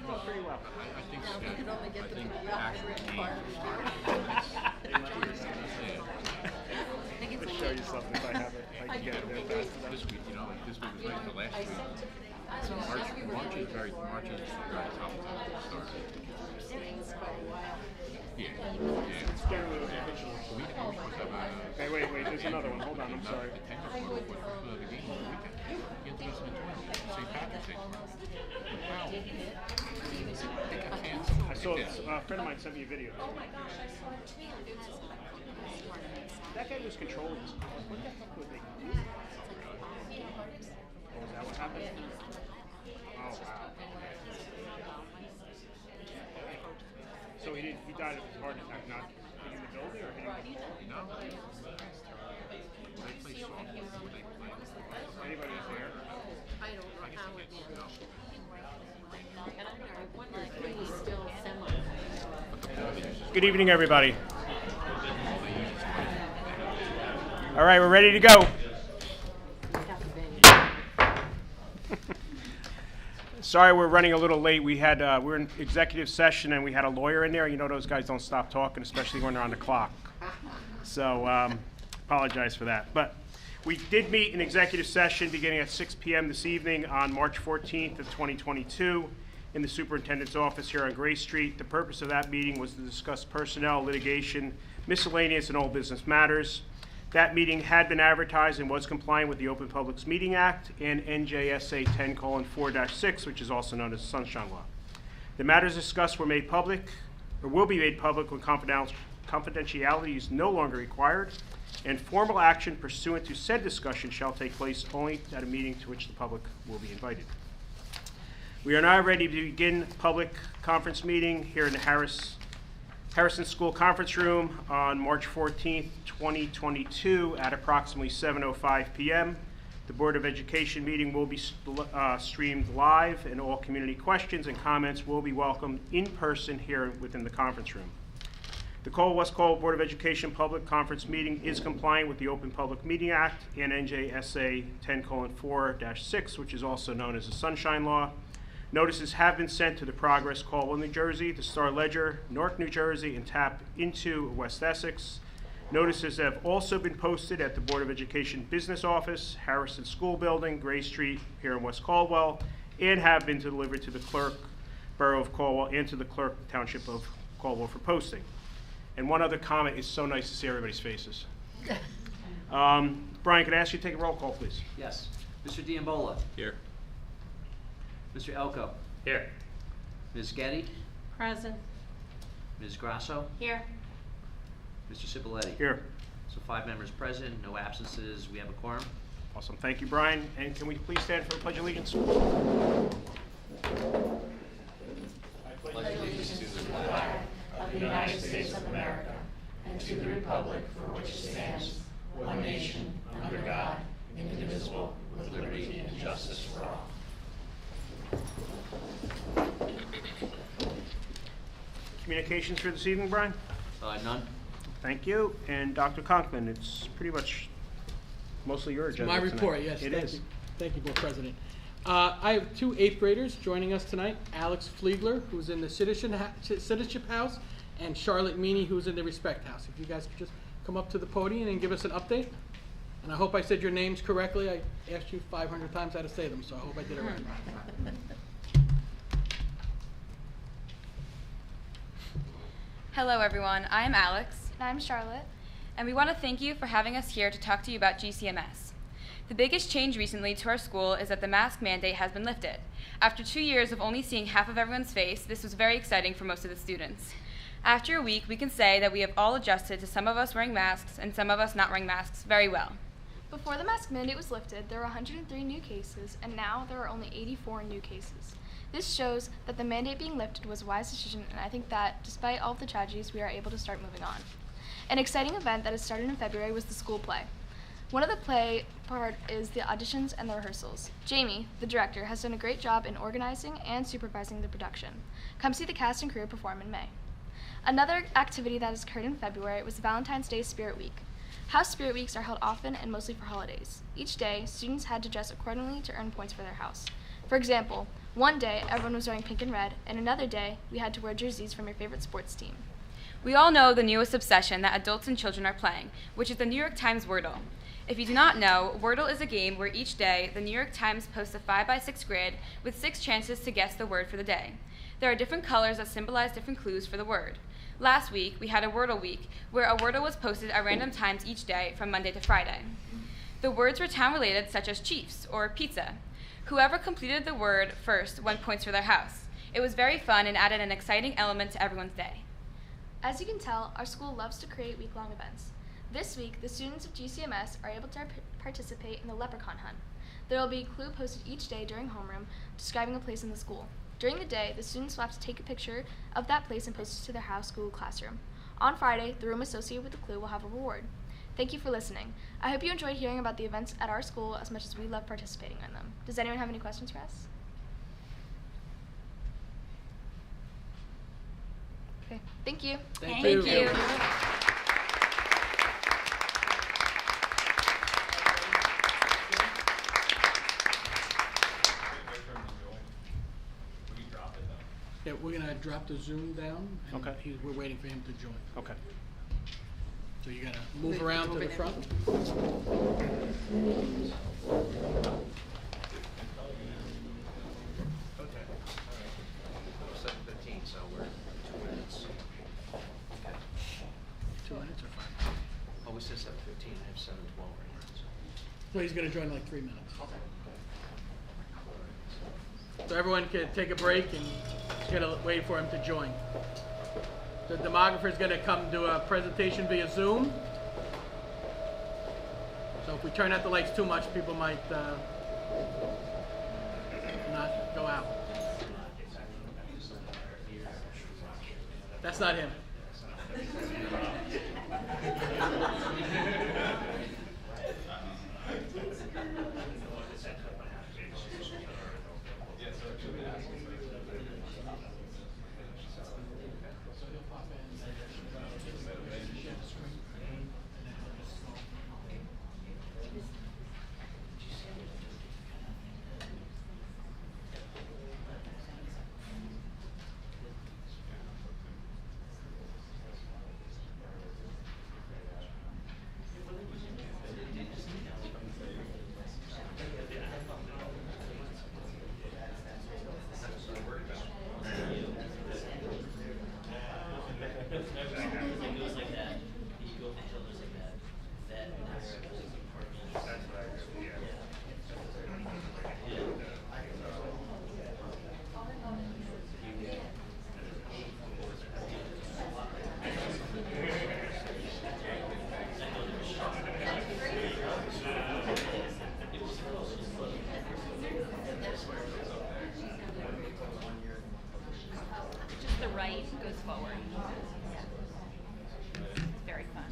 Oh, pretty well. I think Now we can only get the actual pediatric part. I'll show you something if I have it. If I can get it there fast enough. This week, this week was like the last week. So March is very tough to start. Yeah. It's generally what the official. We supposed to have Hey, wait, there's another one. Hold on, I'm sorry. the tender photo for the game on the weekend. He had to miss the 20th. St. Patrick's Day tomorrow. Wow. It got canceled. I saw a friend of mine sent me a video. Oh my gosh, I saw it too. That guy was controlling his car. What the heck would they do? Oh, is that what happened? Oh, wow. So he died of his heart attack, not hitting the building or hitting the No. They play softball. They play. anybody was there? I don't know how it is. And I wonder if he was still semi. Good evening, everybody. All right, we're ready to go. Sorry, we're running a little late. We're in executive session and we had a lawyer in there. You know those guys don't stop talking, especially when they're on the clock. So apologize for that. But we did meet in executive session beginning at 6 p.m. this evening on March 14th of 2022 in the superintendent's office here on Gray Street. The purpose of that meeting was to discuss personnel, litigation, miscellaneous, and all business matters. That meeting had been advertised and was compliant with the Open Publics Meeting Act and NJSA 10:4-6, which is also known as the Sunshine Law. The matters discussed were made public, or will be made public when confidentiality is no longer required, and formal action pursuant to said discussion shall take place only at a meeting to which the public will be invited. We are now ready to begin public conference meeting here in the Harrison School Conference Room on March 14th, 2022 at approximately 7:05 p.m. The Board of Education meeting will be streamed live, and all community questions and comments will be welcomed in person here within the conference room. The Caldwell-West Caldwell Board of Education public conference meeting is compliant with the Open Public Meeting Act and NJSA 10:4-6, which is also known as the Sunshine Law. Notices have been sent to the Progress Caldwell, New Jersey, the Star Ledger, Newark, New Jersey, and Tap Into, West Essex. Notices have also been posted at the Board of Education Business Office, Harrison School Building, Gray Street, here in West Caldwell, and have been delivered to the Clerk, Borough of Caldwell, and to the Clerk, Township of Caldwell for posting. And one other comment, it's so nice to see everybody's faces. Brian, could I ask you to take a roll call, please? Yes. Mr. Diambola. Here. Mr. Elko. Here. Ms. Getty. Present. Ms. Grasso. Here. Mr. Cipoletti. Here. So 5 members present, no absences. We have a quorum. Awesome. Thank you, Brian. And can we please stand for the Pledge of Allegiance? I pledge allegiance to the flag of the United States of America and to the republic for which it stands, one nation, under God, indivisible, with liberty and justice for all. Communications for this evening, Brian? None. Thank you. And Dr. Conklin, it's pretty much mostly your agenda My tonight. report, yes. It Thank is. you. Thank you, Board President. I have 2 8th graders joining us tonight. Alex Fliegler, who's in the Citizenship House, and Charlotte Meany, who's in the Respect House. If you guys could just come up to the podium and give us an update. And I hope I said your names correctly. I asked you 500 times how to say them, so I hope I did it right. Hello everyone, I'm Alex. And I'm Charlotte. And we want to thank you for having us here to talk to you about GCMS. The biggest change recently to our school is that the mask mandate has been lifted. After 2 years of only seeing half of everyone's face, this was very exciting for most of the students. After a week, we can say that we have all adjusted to some of us wearing masks and some of us not wearing masks very well. Before the mask mandate was lifted, there were 103 new cases, and now there are only 84 new cases. This shows that the mandate being lifted was a wise decision, and I think that, despite all of the tragedies, we are able to start moving on. An exciting event that has started in February was the school play. One of the play part is the auditions and the rehearsals. Jamie, the director, has done a great job in organizing and supervising the production. Come see the cast and crew perform in May. Another activity that has occurred in February was Valentine's Day Spirit Week. House Spirit Weeks are held often and mostly for holidays. Each day, students had to dress accordingly to earn points for their house. For example, One day, everyone was wearing pink and red, and another day, we had to wear jerseys from your favorite sports team. We all know the newest obsession that adults and children are playing, which is the New York Times Wordle. If you do not know, Wordle is a game where each day the New York Times posts a 5x6 grid with 6 chances to guess the word for the day. There are different colors that symbolize different clues for the word. Last week, we had a Wordle week where a Wordle was posted at random times each day from Monday to Friday. The words were town-related, such as Chiefs or pizza. Whoever completed the word first won points for their house. It was very fun and added an exciting element to everyone's day. As you can tell, our school loves to create week-long events. This week, the students of GCMS are able to participate in the leprechaun hunt. There will be a clue posted each day during homeroom describing a place in the school. During the day, the students will have to take a picture of that place and post it to their house school classroom. On Friday, the room associated with the clue will have a reward. Thank you for listening. I hope you enjoyed hearing about the events at our school as much as we love participating in them. Does anyone have any questions for us? Okay, thank you. Thank Thank you. you. Yeah, we're gonna drop the Zoom down. And Okay. we're waiting for him to join. Okay. So you gotta move around to the front. Okay. 7:15, so we're 2 minutes. Okay. 2 minutes or 5? Oh, we said 7:15, I have 7:12 right now, so. So he's gonna join in like 3 minutes. So everyone can take a break and just gotta wait for him to join. The demographer's gonna come do a presentation via Zoom. So if we turn out the lights too much, people might not go out. That's not him. Just the right goes forward. Very fun.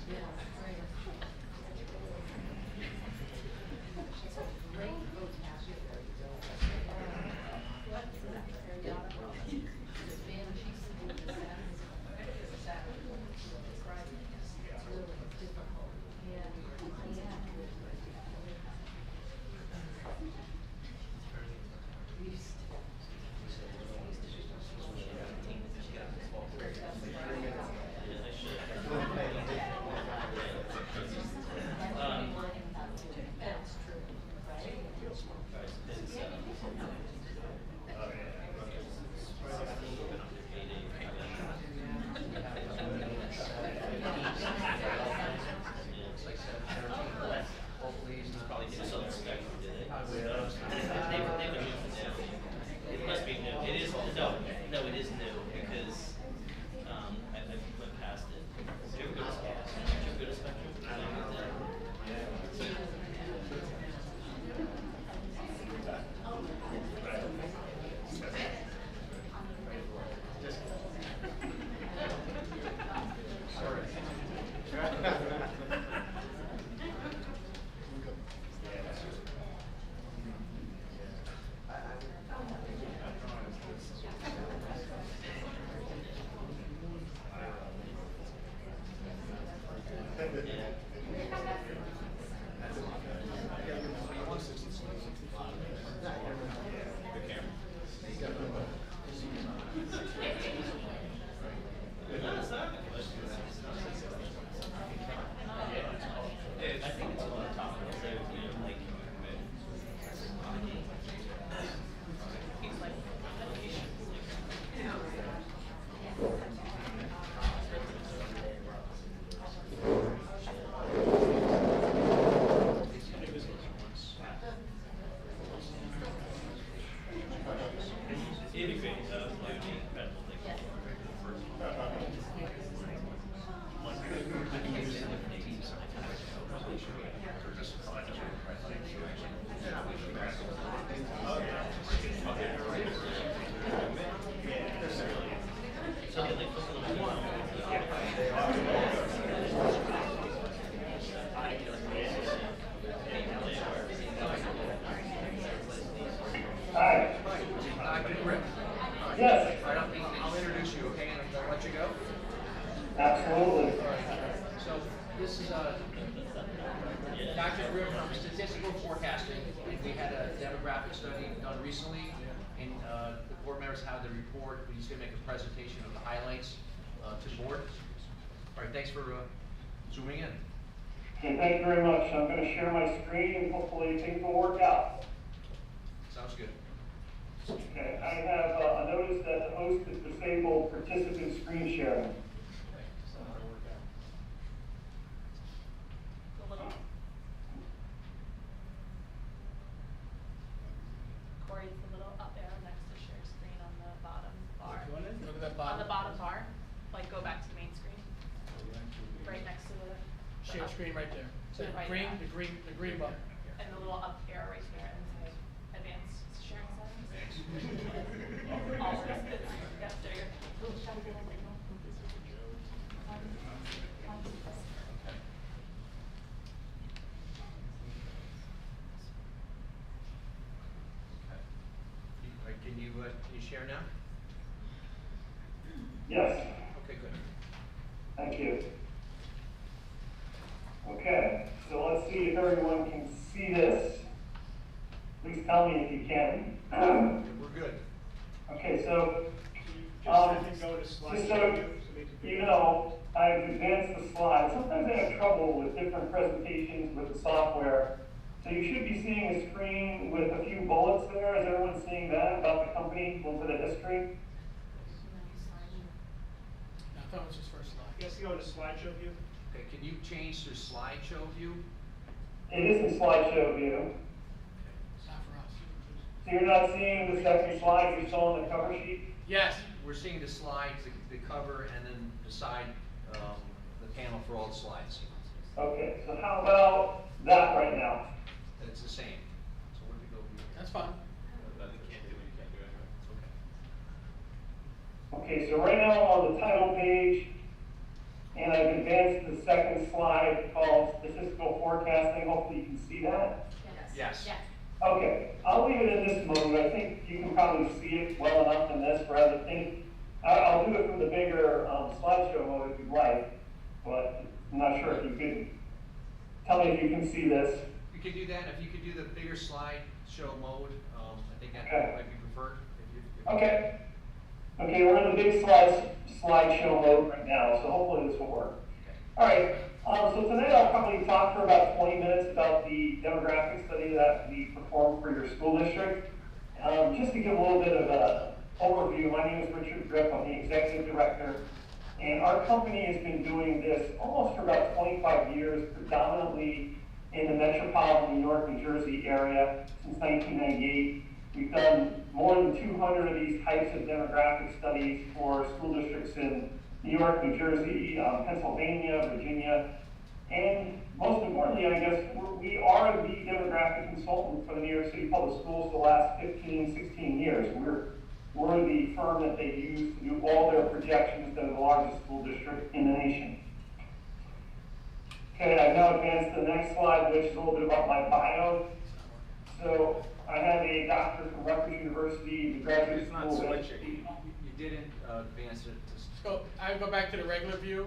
It must be new. It is no, it is new because I went past it. Did you ever go to Spectrum? Hi. Good grip. Yes, All right, I'll introduce you, okay, and I'll let you go. absolutely. So this is Dr. Grimm from Statistical Forecasting, and we had a demographic study done recently, and the board members have the report. He's going to make a presentation of the highlights to the board. All right, thanks for zooming in. Okay, thank you very much. I'm going to share my screen and hopefully things will work out. Sounds good. Okay, I have a notice that the host has disabled participant screen sharing. Corey, it's the little up arrow next to share screen on the bottom bar. Look at that On the bottom. bottom bar, like go back to the main screen. Right next to the Share up- screen right there. To the right Green, now. the green button. And the little up arrow right here and say advanced sharing settings. Always. Yep, there you go. All right, can you share now? Yes, Okay, good. thank you. Okay, so let's see if everyone can see this. Please tell me if you can. We're good. Okay, so, Just go to just slideshow so view, so we can- you know, I've advanced the slides. Sometimes I have trouble with different presentations with the software. So you should be seeing a screen with a few bullets there. Is everyone seeing that about the company, a little bit of history? No, I thought it was his first slide. Yes, go to slideshow view. Okay, can you change to slideshow view? It is in slideshow view. It's not for us. So you're not seeing the second slide you saw on the cover sheet? Yes. We're seeing the slides, the cover, and then the side, the panel for all the slides. Okay, so how about that right now? And it's the same. So where do we go? That's fine. Okay, so right now I'm on the title page, and I've advanced the second slide called statistical forecasting. Hopefully you can see that. Yes. Yeah. Okay, I'll leave it in this mode. I think you can probably see it well enough in this rather than, I'll do it from the bigger slideshow mode if you'd like, but I'm not sure if you could, tell me if you can see this. You can do that. If you could do the bigger slideshow mode, I think that Okay. might be preferred. If you- Okay. Okay, we're in the big slideshow mode right now, so hopefully this will work. All right, so tonight I'll probably talk for about 20 minutes about the demographic study that we performed for your school district. Just to give a little bit of an overview, my name is Richard Gripp, I'm the executive director, and our company has been doing this almost for about 25 years, predominantly in the metropolitan New York, New Jersey area since 1998. We've done more than 200 of these types of demographic studies for school districts in New York, New Jersey, Pennsylvania, Virginia, and most importantly, I guess, we are the demographic consultant for the New York City Public Schools for the last 15, 16 years. We're the firm that they use to do all their projections. They're the largest school district in the nation. Okay, I've now advanced to the next slide, which is a little bit about my bio. So I have a doctorate from Rutgers University, the graduate It's not school of switching. education. You didn't advance it to. So I go back to the regular view.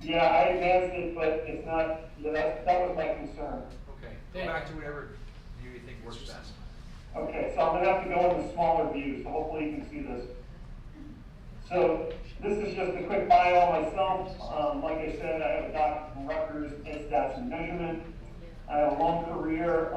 Yeah, I advanced it, but it's not, that was my concern. Okay, Yeah. go back to whatever view you think works best. Okay, so I'm gonna have to go into smaller views, so hopefully you can see this. So this is just a quick bio on myself. Like I said, I have a doctorate from Rutgers in stats and measurement. I have a long career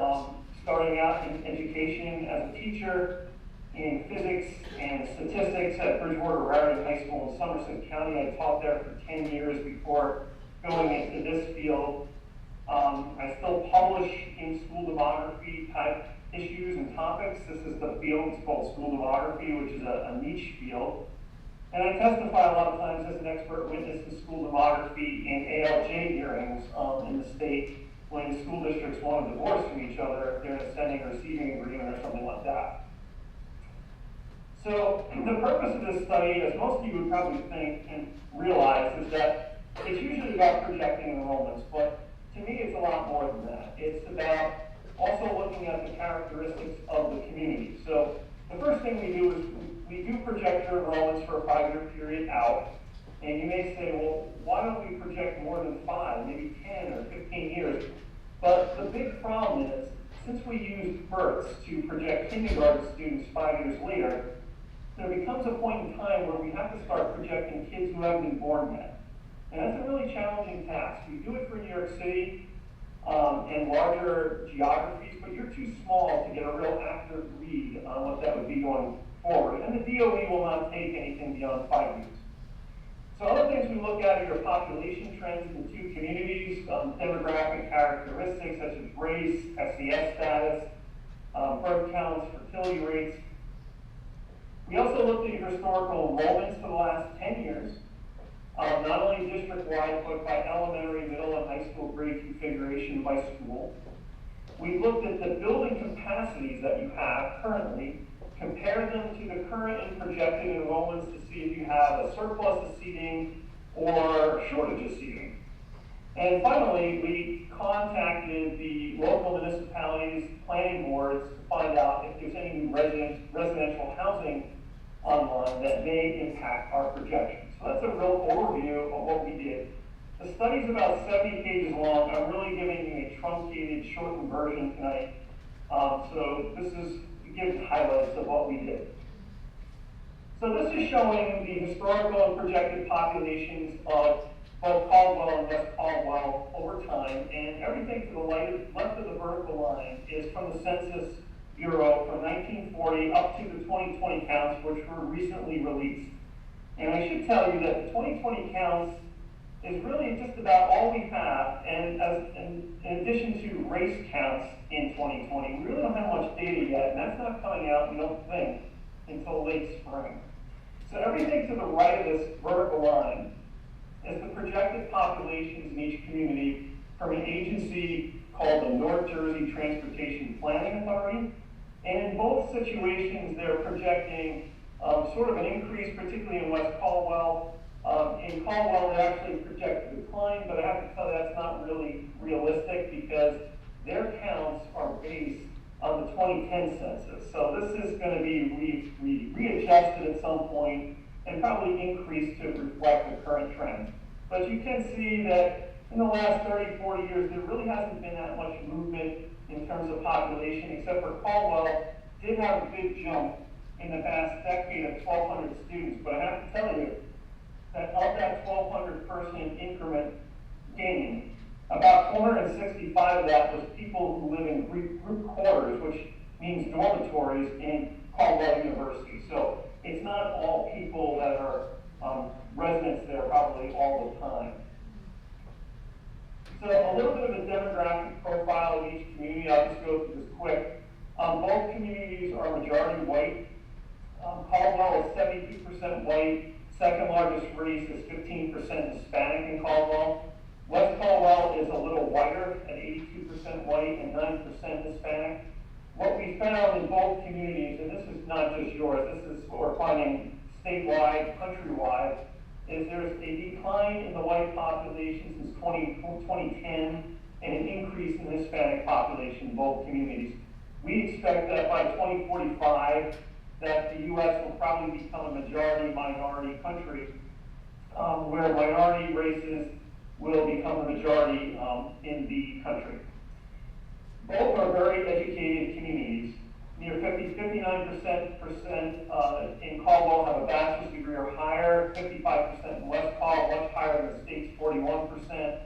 starting out in education as a teacher in physics and statistics at Bridgewater Raritan High School in Somerset County. I taught there for 10 years before going into this field. I still publish in school demography type issues and topics. This is the field, it's called school demography, which is a niche field. And I testify a lot of times as an expert witness in school demography in ALJ hearings in the state when school districts want to divorce from each other if they're in a sending or receiving agreement or something like that. So the purpose of this study, as most of you would probably think and realize, is that it's usually about projecting enrollments, but to me it's a lot more than that. It's about also looking at the characteristics of the community. So the first thing we do is we do project your enrollments for a 5-year period out. And you may say, well, why don't we project more than 5, maybe 10 or 15 years? But the big problem is, since we use births to project kindergarten students 5 years later, there becomes a point in time where we have to start projecting kids who haven't been born yet. And that's a really challenging task. We do it for New York City and larger geographies, but you're too small to get a real accurate read on what that would be going forward. And the DOE will not take anything beyond 5 years. So other things we look at are your population trends in the two communities, demographic characteristics such as race, SES status, birth counts, fertility rates. We also looked at your historical enrollments for the last 10 years, not only district-wide, but by elementary, middle, and high school grade configuration by school. We looked at the building capacities that you have currently, compare them to the current and projected enrollments to see if you have a surplus of seating or shortage of seating. And finally, we contacted the local municipalities' planning boards to find out if there's any new residential housing online that may impact our projections. So that's a real overview of what we did. The study's about 70 pages long. I'm really giving you a truncated, shortened version tonight. So this is to give highlights of what we did. So this is showing the historical and projected populations of both Caldwell and West Caldwell over time, and everything to the left of the vertical line is from the Census Bureau from 1940 up to the 2020 counts, which were recently released. And I should tell you that the 2020 counts is really just about all we have, and in addition to race counts in 2020, we really don't have much data yet, and that's not coming out, we don't think, until late spring. So everything to the right of this vertical line is the projected populations in each community from an agency called the North Jersey Transportation Planning Authority. And in both situations, they're projecting sort of an increase, particularly in West Caldwell. In Caldwell, they actually project a decline, but I have to tell you that's not really realistic because their counts are based on the 2010 census. So this is going to be readjusted at some point and probably increased to reflect the current trend. But you can see that in the last 30, 40 years, there really hasn't been that much movement in terms of population, except for Caldwell did have a big jump in the past decade of 1,200 students. But I have to tell you that of that 1,200 person increment gain, about 465 of that was people who live in group quarters, which means dormitories in Caldwell University. So it's not all people that are residents there probably all the time. So a little bit of a demographic profile of each community. I'll just go through this quick. Both communities are majority white. Caldwell is 72% white. Second largest race is 15% Hispanic in Caldwell. West Caldwell is a little whiter at 82% white and 9% Hispanic. What we found in both communities, and this is not just yours, this is what we're finding statewide, countrywide, is there's a decline in the white population since 2010 and an increase in the Hispanic population in both communities. We expect that by 2045 that the U.S. will probably become a majority-minority country where minority races will become the majority in the country. Both are very educated communities. Near 59% in Caldwell have a bachelor's degree or higher, 55% in West Caldwell, much higher than the state's 41%.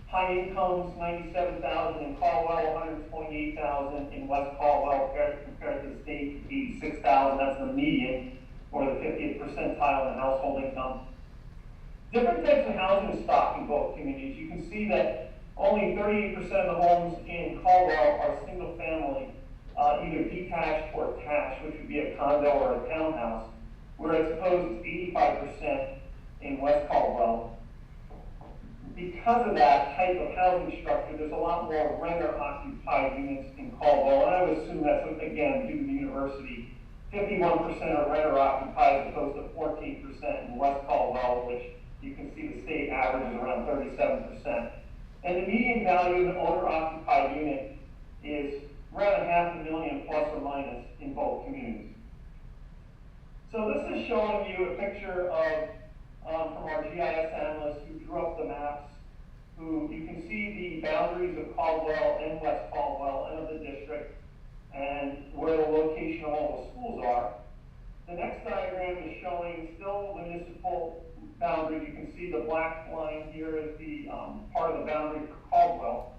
High incomes, 97,000 in Caldwell, 128,000 in West Caldwell, compared to the state, 86,000. That's the median, or the 50th percentile in household income. Different types of housing stock in both communities. You can see that only 38% of the homes in Caldwell are single family, either detached or attached, which would be a condo or a townhouse, whereas opposed to 85% in West Caldwell. Because of that type of housing structure, there's a lot more renter-occupied units in Caldwell, and I would assume that's, again, due to the university 51% are rent or occupied as opposed to 14% in West Caldwell, which you can see the state average is around 37%. And the median value of an owner-occupied unit is around $500,000 plus or minus in both communities. So this is showing you a picture of, from our GIS analyst who drew up the maps, who you can see the boundaries of Caldwell and West Caldwell and of the district and where the location of all the schools are. The next diagram is showing still the municipal boundaries. You can see the black line here is the part of the boundary for Caldwell.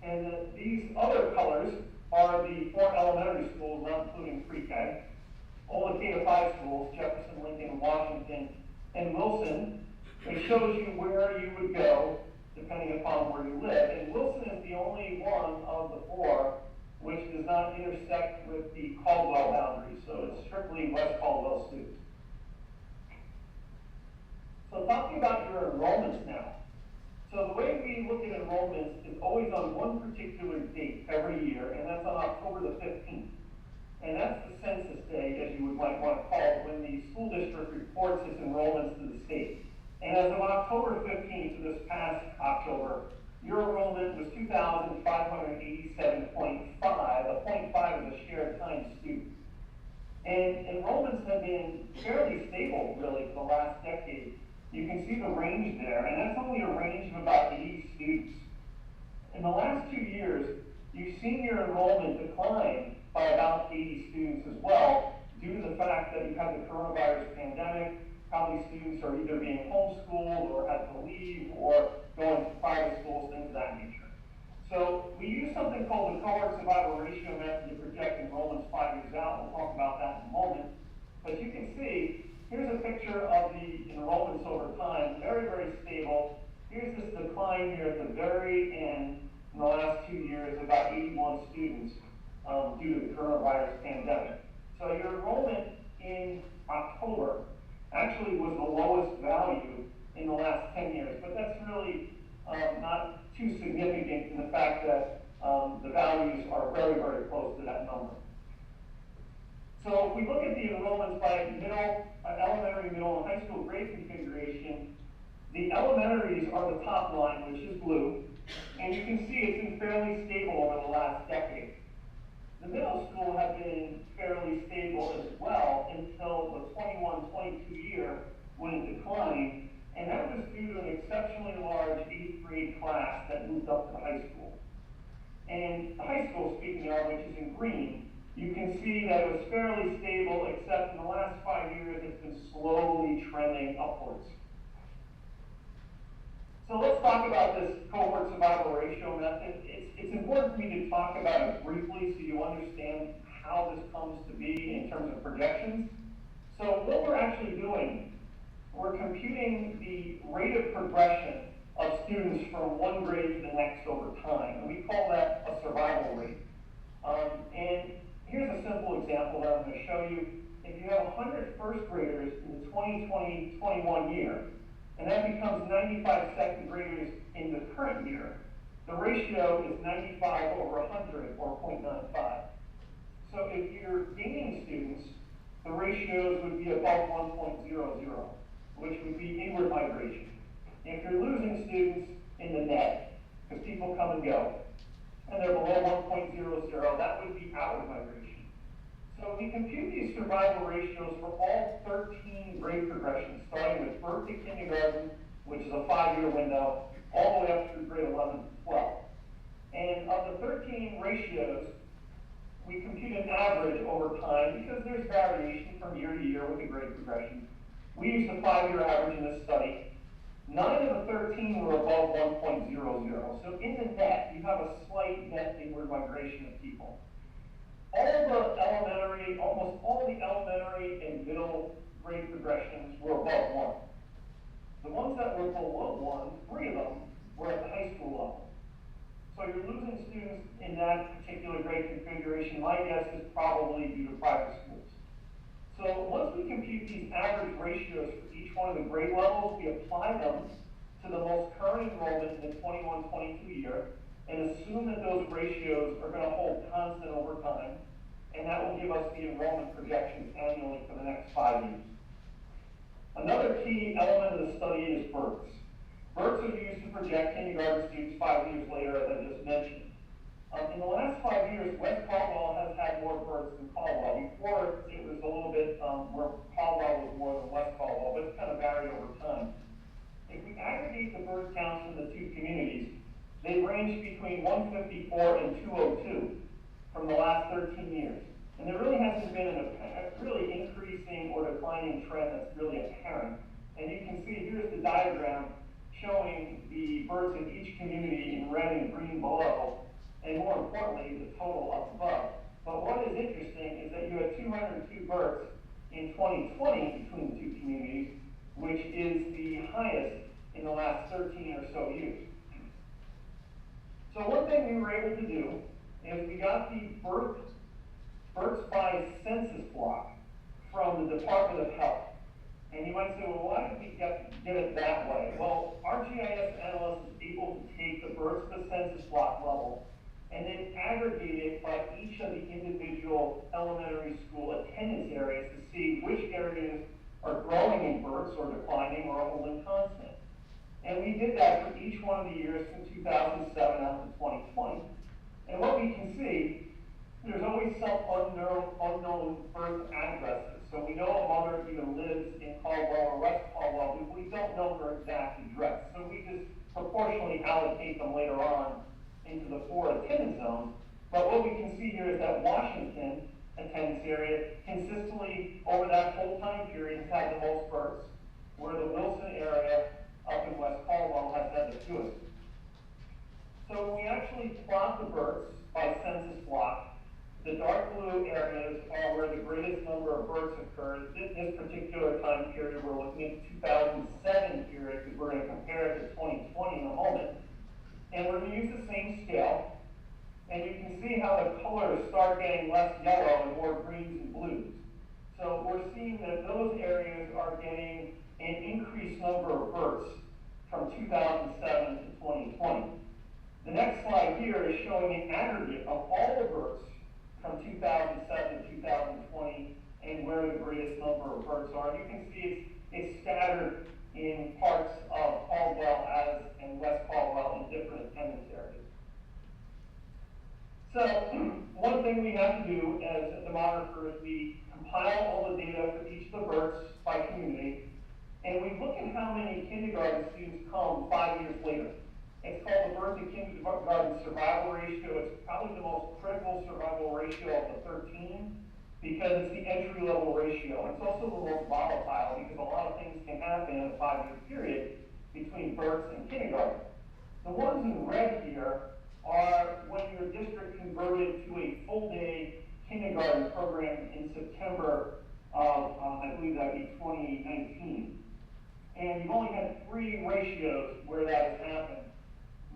And these other colors are the 4 elementary schools, not including pre-K. All the K-5 schools, Jefferson, Lincoln, Washington, and Wilson. It shows you where you would go depending upon where you live. And Wilson is the only one of the 4 which does not intersect with the Caldwell boundary. So it's strictly West Caldwell students. So talking about your enrollments now. So the way we look at enrollments is always on one particular date every year, and that's on October the 15th. And that's the census day, as you might want to call it, when the school district reports its enrollments to the state. And as of October 15th, so this past October, your enrollment was 2,587.5. A 0.5 is a shared time student. And enrollments have been fairly stable, really, for the last decade. You can see the range there, and that's only a range of about 80 students. In the last 2 years, you've seen your enrollment decline by about 80 students as well, due to the fact that you have the coronavirus pandemic. Probably students are either being homeschooled or had to leave or going to private schools, things of that nature. So we use something called the cohort survival ratio method to project enrollments 5 years out. We'll talk about that in a moment. But you can see, here's a picture of the enrollments over time, very, very stable. Here's this decline here at the very end in the last 2 years, about 81 students due to the coronavirus pandemic. So your enrollment in October actually was the lowest value in the last 10 years, but that's really not too significant in the fact that the values are very, very close to that number. So if we look at the enrollments by elementary, middle, and high school grade configuration, the elementaries are the top line, which is blue, and you can see it's been fairly stable over the last decade. The middle school have been fairly stable as well until the 21-22 year when it declined, and that was due to an exceptionally large 8th grade class that moved up to high school. And the high school, speaking of, which is in green, you can see that it was fairly stable, except in the last 5 years it's been slowly trending upwards. So let's talk about this cohort survival ratio method. It's important for me to talk about it briefly so you understand how this comes to be in terms of projections. So what we're actually doing, we're computing the rate of progression of students from one grade to the next over time, and we call that a survival rate. And here's a simple example that I'm going to show you. If you have 100 first graders in the 2020-21 year, and that becomes 95 second graders in the current year, the ratio is 95 over 100, or 0.95. So if you're gaining students, the ratios would be above 1.00, which would be inward migration. If you're losing students in the net, because people come and go, and they're below 1.00, that would be outward migration. So we compute these survival ratios for all 13 grade progressions, starting with birth to kindergarten, which is a 5-year window, all the way up through grade 11 to 12. And of the 13 ratios, we compute an average over time because there's variation from year to year with the grade progression. We used the 5-year average in this study. 9 of the 13 were above 1.00. So in the net, you have a slight net inward migration of people. Almost all the elementary and middle grade progressions were above 1. The ones that were below 1, 3 of them, were at the high school level. So you're losing students in that particular grade configuration. My guess is probably due to private schools. So once we compute these average ratios for each one of the grade levels, we apply them to the most current enrollment in the 21-22 year and assume that those ratios are going to hold constant over time. and that will give us the enrollment projections annually for the next 5 years. Another key element of the study is births. Births are used to project kindergarten students 5 years later, as I just mentioned. In the last 5 years, West Caldwell has had more births than Caldwell. Before, it was a little bit where Caldwell was more than West Caldwell, but it's kind of varied over time. If we aggregate the birth counts in the two communities, they range between 154 and 202 from the last 13 years. And there really hasn't been a really increasing or declining trend that's really apparent. And you can see here's the diagram showing the births in each community in red and green below, and more importantly, the total up above. But what is interesting is that you had 202 births in 2020 between the two communities, which is the highest in the last 13 or so years. So one thing we were able to do is we got the births by census block from the Department of Health. And you might say, well, why did we get it that way? Well, our GIS analyst is able to take the births to census block level and then aggregate it by each of the individual elementary school attendance areas to see which areas are growing in births or declining or holding constant. And we did that for each one of the years from 2007 out to 2020. And what we can see, there's always some unknown birth addresses. So we know a mother either lives in Caldwell or West Caldwell, but we don't know her exact address. So we just proportionally allocate them later on into the 4 attendance zones. But what we can see here is that Washington attendance area consistently over that whole time period has had the most births, where the Wilson area up in West Caldwell has had the fewest. So when we actually plot the births by census block, the dark blue areas are where the greatest number of births occurred. This particular time period, we're looking at the 2007 period, because we're going to compare it to 2020 in a moment. And we're going to use the same scale. And you can see how the colors start getting less yellow and more greens and blues. So we're seeing that those areas are getting an increased number of births from 2007 to 2020. The next slide here is showing an aggregate of all the births from 2007 to 2020 and where the greatest number of births are. You can see it's scattered in parts of Caldwell and West Caldwell in different attendance areas. So one thing we have to do as a demographer is we compile all the data for each of the births by community, and we look at how many kindergarten students come 5 years later. It's called the birth to kindergarten survival ratio. It's probably the most critical survival ratio of the 13 because it's the entry-level ratio. It's also the most volatile because a lot of things can happen in a 5-year period between births and kindergarten. The ones in red here are when your district converted to a full-day kindergarten program in September of, I believe that would be 2019. And you've only had 3 ratios where that has happened.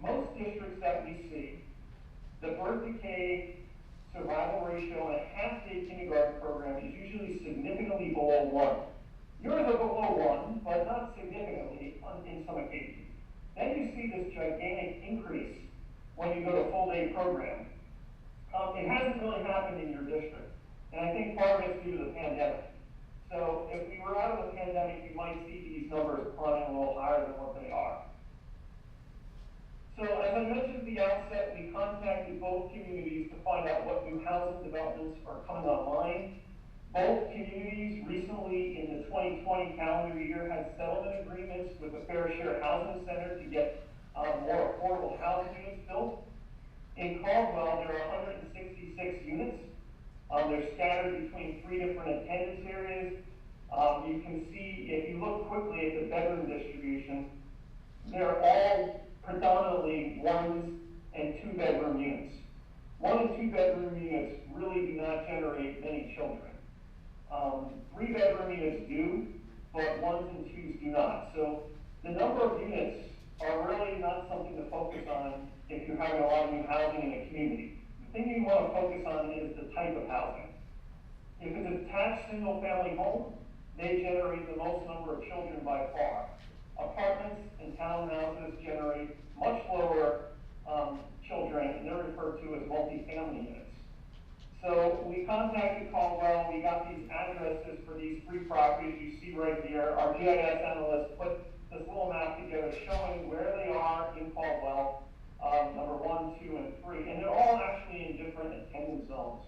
Most districts that we see, the birth decay survival ratio in a half-day kindergarten program is usually significantly below 1. Yours are below 1, but not significantly in some occasions. Then you see this gigantic increase when you go to a full-day program. It hasn't really happened in your district, and I think part of it's due to the pandemic. So if we were out of the pandemic, you might see these numbers climbing a little higher than what they are. So as I mentioned at the outset, we contacted both communities to find out what new housing developments are coming online. Both communities recently in the 2020 calendar year had settlement agreements with the Fair Share Housing Center to get more affordable housing units built. In Caldwell, there are 166 units. They're scattered between 3 different attendance areas. You can see, if you look quickly at the bedroom distribution, they're all predominantly 1 and 2 bedroom units. 1 and 2 bedroom units really do not generate many children. 3 bedroom units do, but 1s and 2s do not. So the number of units are really not something to focus on if you're having a lot of new housing in a community. The thing you want to focus on is the type of housing. If it's a detached single-family home, they generate the most number of children by far. Apartments and townhouses generate much lower children, and they're referred to as multifamily units. So we contacted Caldwell, we got these addresses for these 3 properties you see right here. Our GIS analyst put this little map together showing where they are in Caldwell, number 1, 2, and 3, and they're all actually in different attendance zones.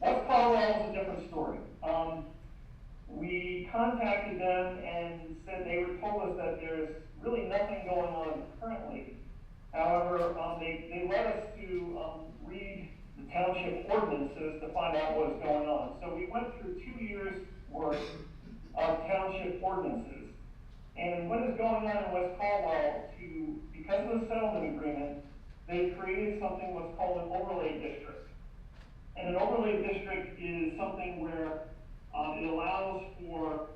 West Caldwell is a different story. We contacted them and said they told us that there's really nothing going on currently. However, they led us to read the township ordinances to find out what was going on. So we went through 2 years worth of township ordinances. And what is going on in West Caldwell because of the settlement agreement, they've created something what's called an overlay district. And an overlay district is something where it allows for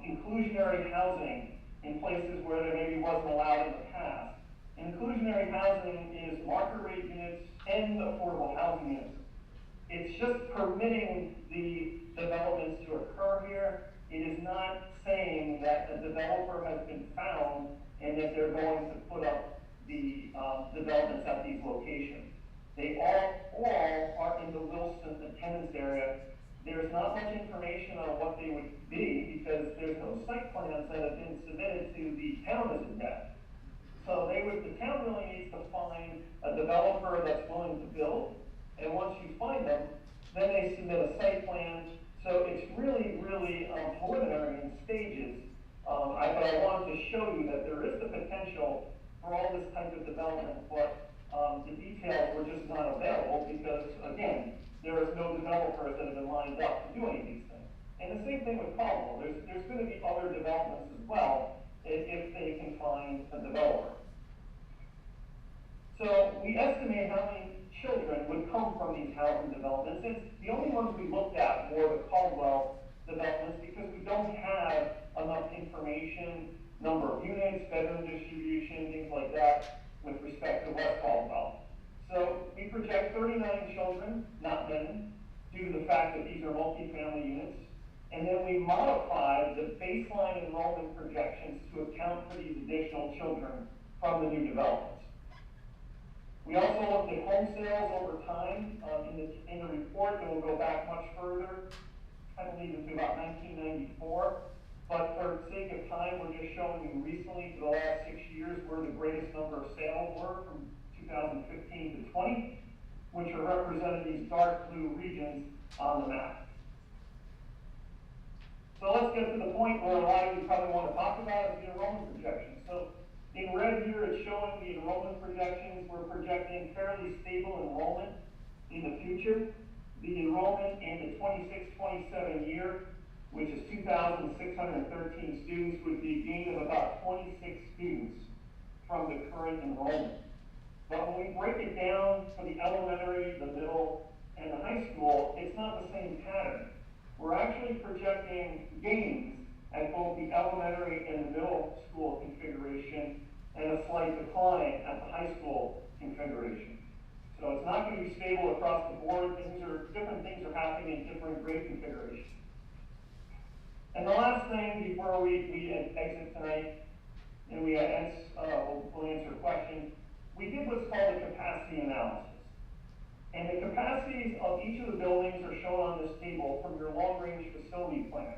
inclusionary housing in places where there maybe wasn't allowed in the past. And inclusionary housing is market rate units and affordable housing units. It's just permitting the developments to occur here. It is not saying that a developer has been found and that they're going to put up the developments at these locations. They all are in the Wilson attendance area. There's not much information on what they would be because there's no site plans that have been submitted to the town as of yet. So the town really needs to find a developer that's willing to build, and once you find them, then they submit a site plan. So it's really preliminary in stages. But I wanted to show you that there is the potential for all this type of development, but the details were just not available because, again, there is no developers that have been lined up to do any of these things. And the same thing with Caldwell. There's going to be other developments as well if they can find a developer. So we estimate how many children would come from these housing developments. And the only ones we looked at were the Caldwell developments because we don't have enough information, number of units, bedroom distribution, things like that with respect to West Caldwell. So we project 39 children, not many, due to the fact that these are multifamily units. And then we modify the baseline enrollment projections to account for these additional children from the new developments. We also looked at home sales over time in the report, and we'll go back much further, I believe into about 1994. But for sake of time, we're just showing you recently for the last 6 years where the greatest number of sales were from 2015 to 20, which are represented in these dark blue regions on the map. So let's get to the point where a lot of you probably want to talk about is the enrollment projections. So in red here, it's showing the enrollment projections. We're projecting fairly stable enrollment in the future. The enrollment in the 26-27 year, which is 2,613 students, would be a gain of about 26 students from the current enrollment. But when we break it down for the elementary, the middle, and the high school, it's not the same pattern. We're actually projecting gains at both the elementary and the middle school configuration and a slight decline at the high school configuration. So it's not going to be stable across the board. Different things are happening in different grade configurations. And the last thing before we exit tonight, and we'll answer questions, we did what's called a capacity analysis. And the capacities of each of the buildings are shown on this table from your long-range facility plan.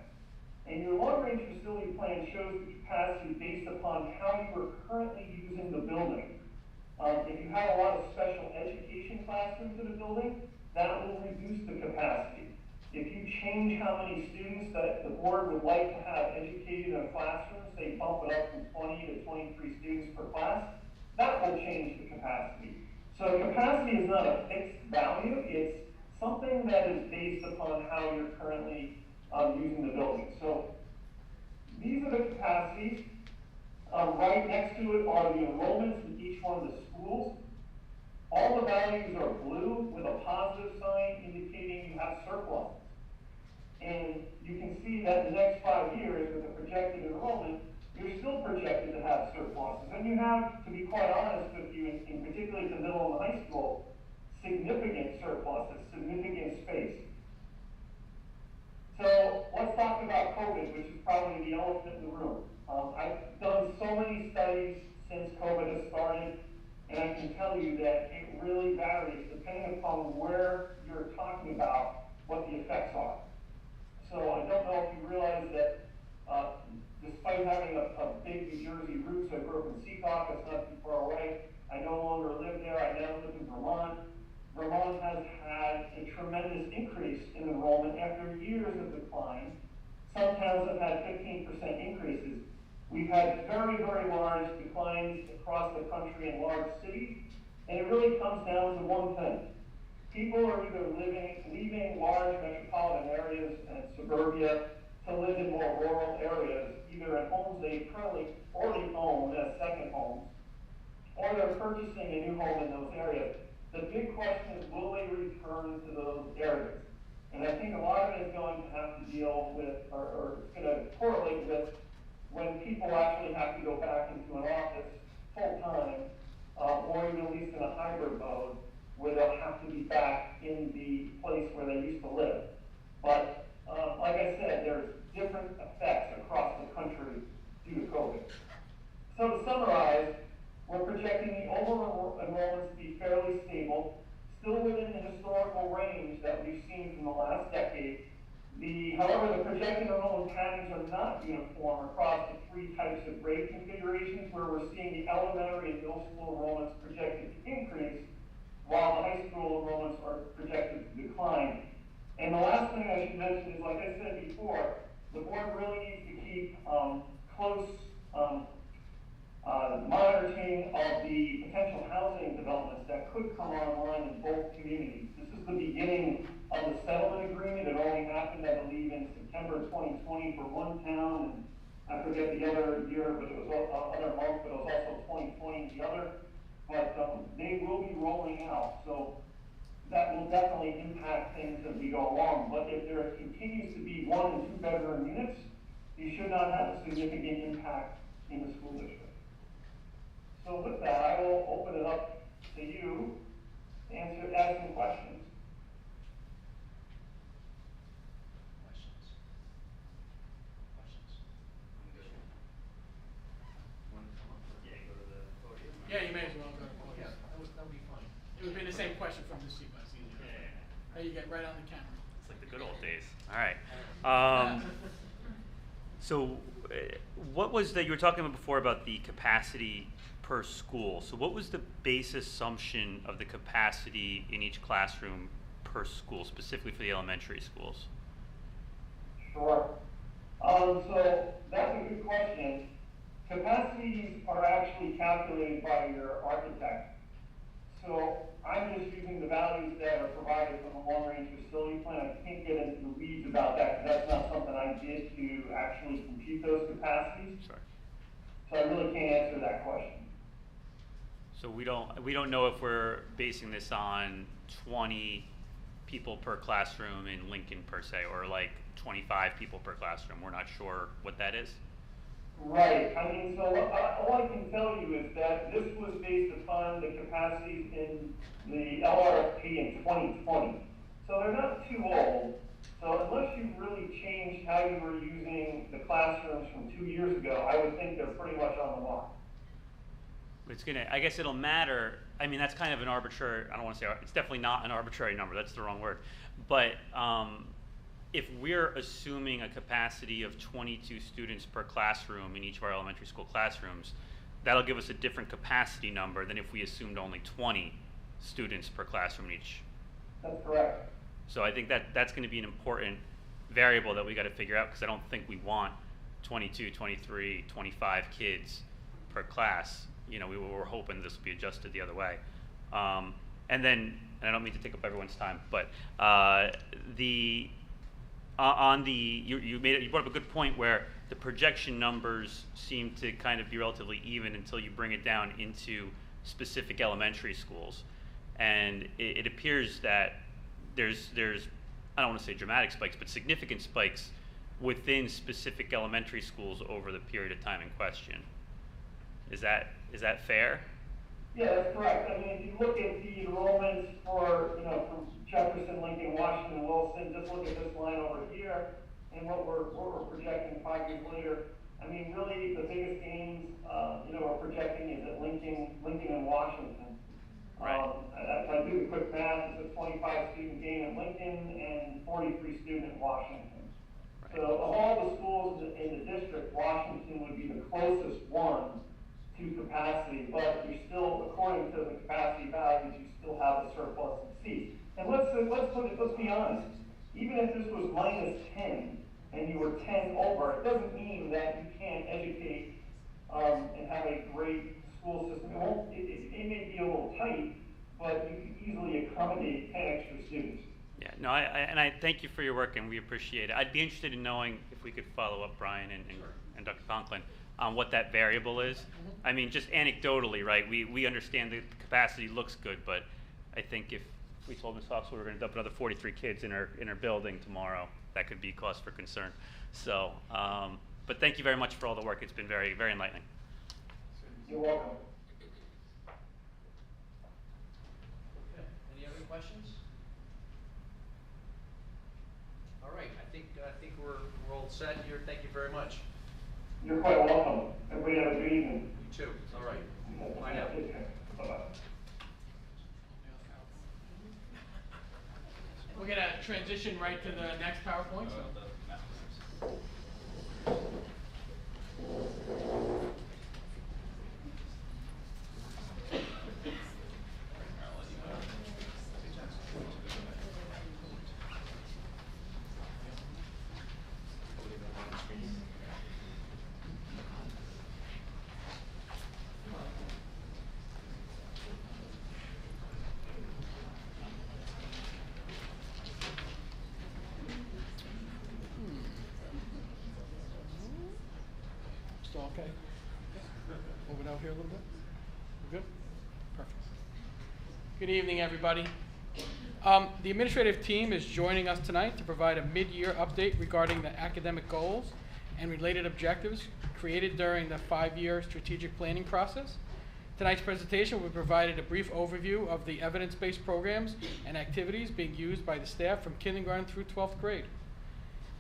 And your long-range facility plan shows the capacity based upon how you are currently using the building. If you have a lot of special education classrooms in the building, that will reduce the capacity. If you change how many students that the board would like to have educated in a classroom, say bump it up from 20 to 23 students per class, that will change the capacity. So capacity is not a fixed value, it's something that is based upon how you're currently using the building. So these are the capacities. Right next to it are the enrollments in each one of the schools. All the values are blue with a positive sign indicating you have surplus. And you can see that in the next 5 years with the projected enrollment, you're still projected to have surpluses. And you have, to be quite honest with you, in particularly the middle and the high school, significant surpluses, significant space. So let's talk about COVID, which is probably the elephant in the room. I've done so many studies since COVID has started, And I can tell you that it really varies depending upon where you're talking about what the effects are. So I don't know if you realize that despite having a big New Jersey roots, I grew up in Seacock, it's not too far away. I no longer live there, I now live in Vermont. Vermont has had a tremendous increase in enrollment after years of decline. Some towns have had 15% increases. We've had very, very large declines across the country in large cities, and it really comes down to one thing. People are either leaving large metropolitan areas and suburbia to live in more rural areas, either in homes they currently already own as second homes, or they're purchasing a new home in those areas. The big question is, will they return to those areas? And I think a lot of it is going to have to deal with, or it's going to correlate with when people actually have to go back into an office full-time, or even at least in a hybrid mode, where they'll have to be back in the place where they used to live. But like I said, there's different effects across the country due to COVID. So to summarize, we're projecting the overall enrollments to be fairly stable, still within the historical range that we've seen from the last decade. However, the projected enrollment patterns are not uniform across the three types of grade configurations, where we're seeing the elementary and middle school enrollments projected to increase, while the high school enrollments are projected to decline. And the last thing I should mention is, like I said before, the board really needs to keep close monitoring of the potential housing developments that could come online in both communities. This is the beginning of the settlement agreement. It only happened, I believe, in September 2020 for one town, and I forget the other year, but it was other month, but it was also 2020 in the other. But they will be rolling out, so that will definitely impact things as we go along. But if there continues to be 1 and 2 bedroom units, you should not have a significant impact in the school district. So with that, I will open it up to you to ask some questions. Yeah, you may as well go to the podium. Yeah, that would be fun. It would be the same question from this seat, but it's easier. There you get right on the camera. It's like the good old days. All right. So what was that you were talking about before about the capacity per school? So what was the base assumption of the capacity in each classroom per school, specifically for the elementary schools? Sure. So that's a good question. Capacities are actually calculated by your architect. So I'm just using the values that are provided from the long-range facility plan. I can't get into the weeds about that because that's not something I did to actually compute those capacities. Sorry. So I really can't answer that question. So we don't know if we're basing this on 20 people per classroom in Lincoln per se, or like 25 people per classroom. We're not sure what that is. Right. I mean, so all I can tell you is that this was based upon the capacities in the LRFP in 2020. So they're not too old. So unless you've really changed how you were using the classrooms from 2 years ago, I would think they're pretty much on the mark. I guess it'll matter. I mean, that's kind of an arbitrary, I don't want to say, it's definitely not an arbitrary number. That's the wrong word. But if we're assuming a capacity of 22 students per classroom in each of our elementary school classrooms, that'll give us a different capacity number than if we assumed only 20 students per classroom in each. That's correct. So I think that's going to be an important variable that we got to figure out, because I don't think we want 22, 23, 25 kids per class. You know, we were hoping this would be adjusted the other way. And I don't mean to take up everyone's time, but you brought up a good point where the projection numbers seem to kind of be relatively even until you bring it down into specific elementary schools. And it appears that there's I don't want to say dramatic spikes, but significant spikes within specific elementary schools over the period of time in question. Is that fair? Yeah, that's correct. I mean, if you look at the enrollments for, from Jefferson, Lincoln, Washington, and Wilson, just look at this line over here, and what we're projecting 5 years later. I mean, really, the biggest games, we're projecting is at Lincoln and Washington. Right. If I do the quick math, it's a 25 student game at Lincoln and 43 student at Washington. Right. So of all the schools in the district, Washington would be the closest one to capacity, but you still, according to the capacity values, you still have a surplus of seats. And let's be honest. Even if this was -10 and you were 10 over, it doesn't mean that you can't educate and have a great school system. It may be a little tight, but you can easily accommodate 10 extra students. Yeah, no, I thank you for your work, and we appreciate it. I'd be interested in knowing if we could follow up, Brian and Dr. Conklin, on what that variable is. I mean, just anecdotally, right? We understand the capacity looks good, but I think if we told Ms. Hawks we were going to dump another 43 kids in her building tomorrow, that could be cause for concern. So, but thank you very much for all the work. It's been very, very enlightening. You're welcome. Okay. Any other questions? All right, I think we're all set here. Thank you very much. You're quite welcome. Everybody have a good evening. You too. All right. Bye now. Take care. Bye-bye. We're gonna transition right to the next PowerPoint. Still okay? Move it out here a little bit. We're good? Perfect. Good evening, everybody. The administrative team is joining us tonight to provide a mid-year update regarding the academic goals and related objectives created during the 5-year strategic planning process. Tonight's presentation will provide a brief overview of the evidence-based programs and activities being used by the staff from kindergarten through 12th grade.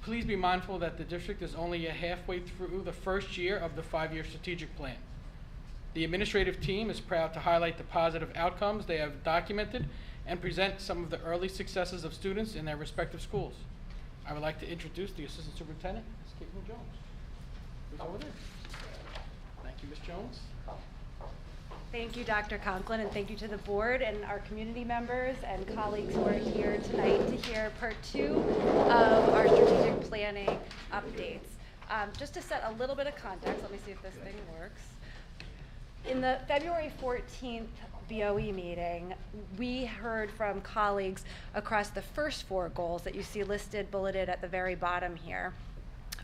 Please be mindful that the district is only halfway through the first year of the 5-year strategic plan. The administrative team is proud to highlight the positive outcomes they have documented and present some of the early successes of students in their respective schools. I would like to introduce the Assistant Superintendent, Ms. Caitlin Jones. Who's over there? Thank you, Ms. Jones. Thank you, Dr. Conklin, and thank you to the board and our community members and colleagues who are here tonight to hear part 2 of our strategic planning updates. Just to set a little bit of context, let me see if this thing works. In the February 14th BOE meeting, we heard from colleagues across the first 4 goals that you see listed, bulleted at the very bottom here,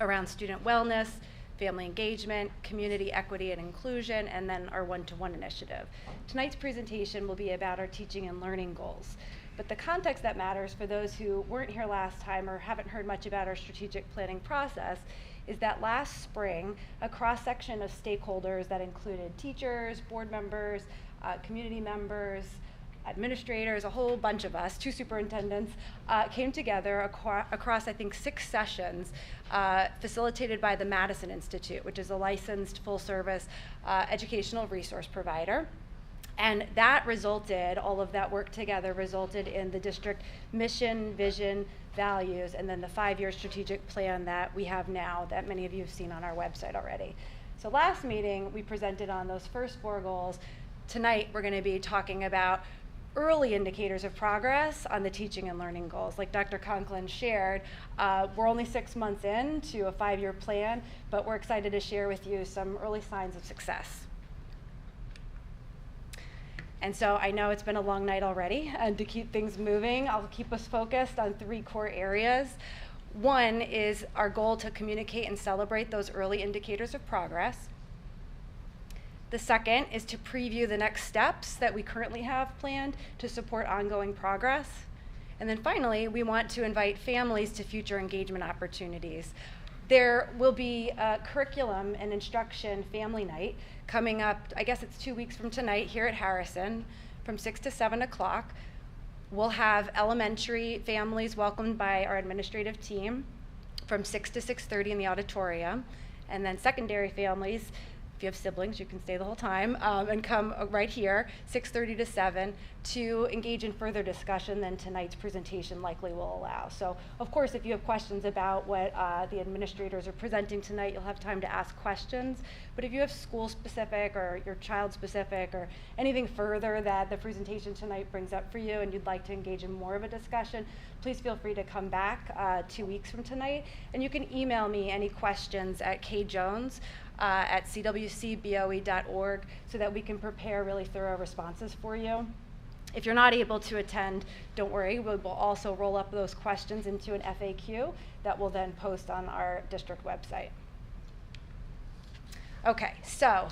around student wellness, family engagement, community equity and inclusion, and then our one-to-one initiative. Tonight's presentation will be about our teaching and learning goals. But the context that matters for those who weren't here last time or haven't heard much about our strategic planning process is that last spring, a cross-section of stakeholders that included teachers, board members, community members, administrators, a whole bunch of us, 2 superintendents, came together across, I think, 6 sessions facilitated by the Madison Institute, which is a licensed full-service educational resource provider. And that resulted, all of that work together resulted in the district mission, vision, values, and then the 5-year strategic plan that we have now that many of you have seen on our website already. So last meeting, we presented on those first 4 goals. Tonight, we're gonna be talking about early indicators of progress on the teaching and learning goals. Like Dr. Conklin shared, we're only 6 months into a 5-year plan, but we're excited to share with you some early signs of success. And so I know it's been a long night already, and to keep things moving, I'll keep us focused on 3 core areas. One is our goal to communicate and celebrate those early indicators of progress. The second is to preview the next steps that we currently have planned to support ongoing progress. And then finally, we want to invite families to future engagement opportunities. There will be a curriculum and instruction family night coming up, I guess it's 2 weeks from tonight here at Harrison from 6 to 7 o'clock. We'll have elementary families welcomed by our administrative team from 6 to 6:30 in the auditorium. And then secondary families, if you have siblings, you can stay the whole time and come right here, 6:30 to 7, to engage in further discussion than tonight's presentation likely will allow. So, of course, if you have questions about what the administrators are presenting tonight, you'll have time to ask questions. But if you have school-specific or your child-specific or anything further that the presentation tonight brings up for you and you'd like to engage in more of a discussion, please feel free to come back 2 weeks from tonight. And you can email me any questions at kjones@cwcboe.org so that we can prepare really thorough responses for you. If you're not able to attend, don't worry, we will also roll up those questions into an FAQ that we'll then post on our district website. Okay, so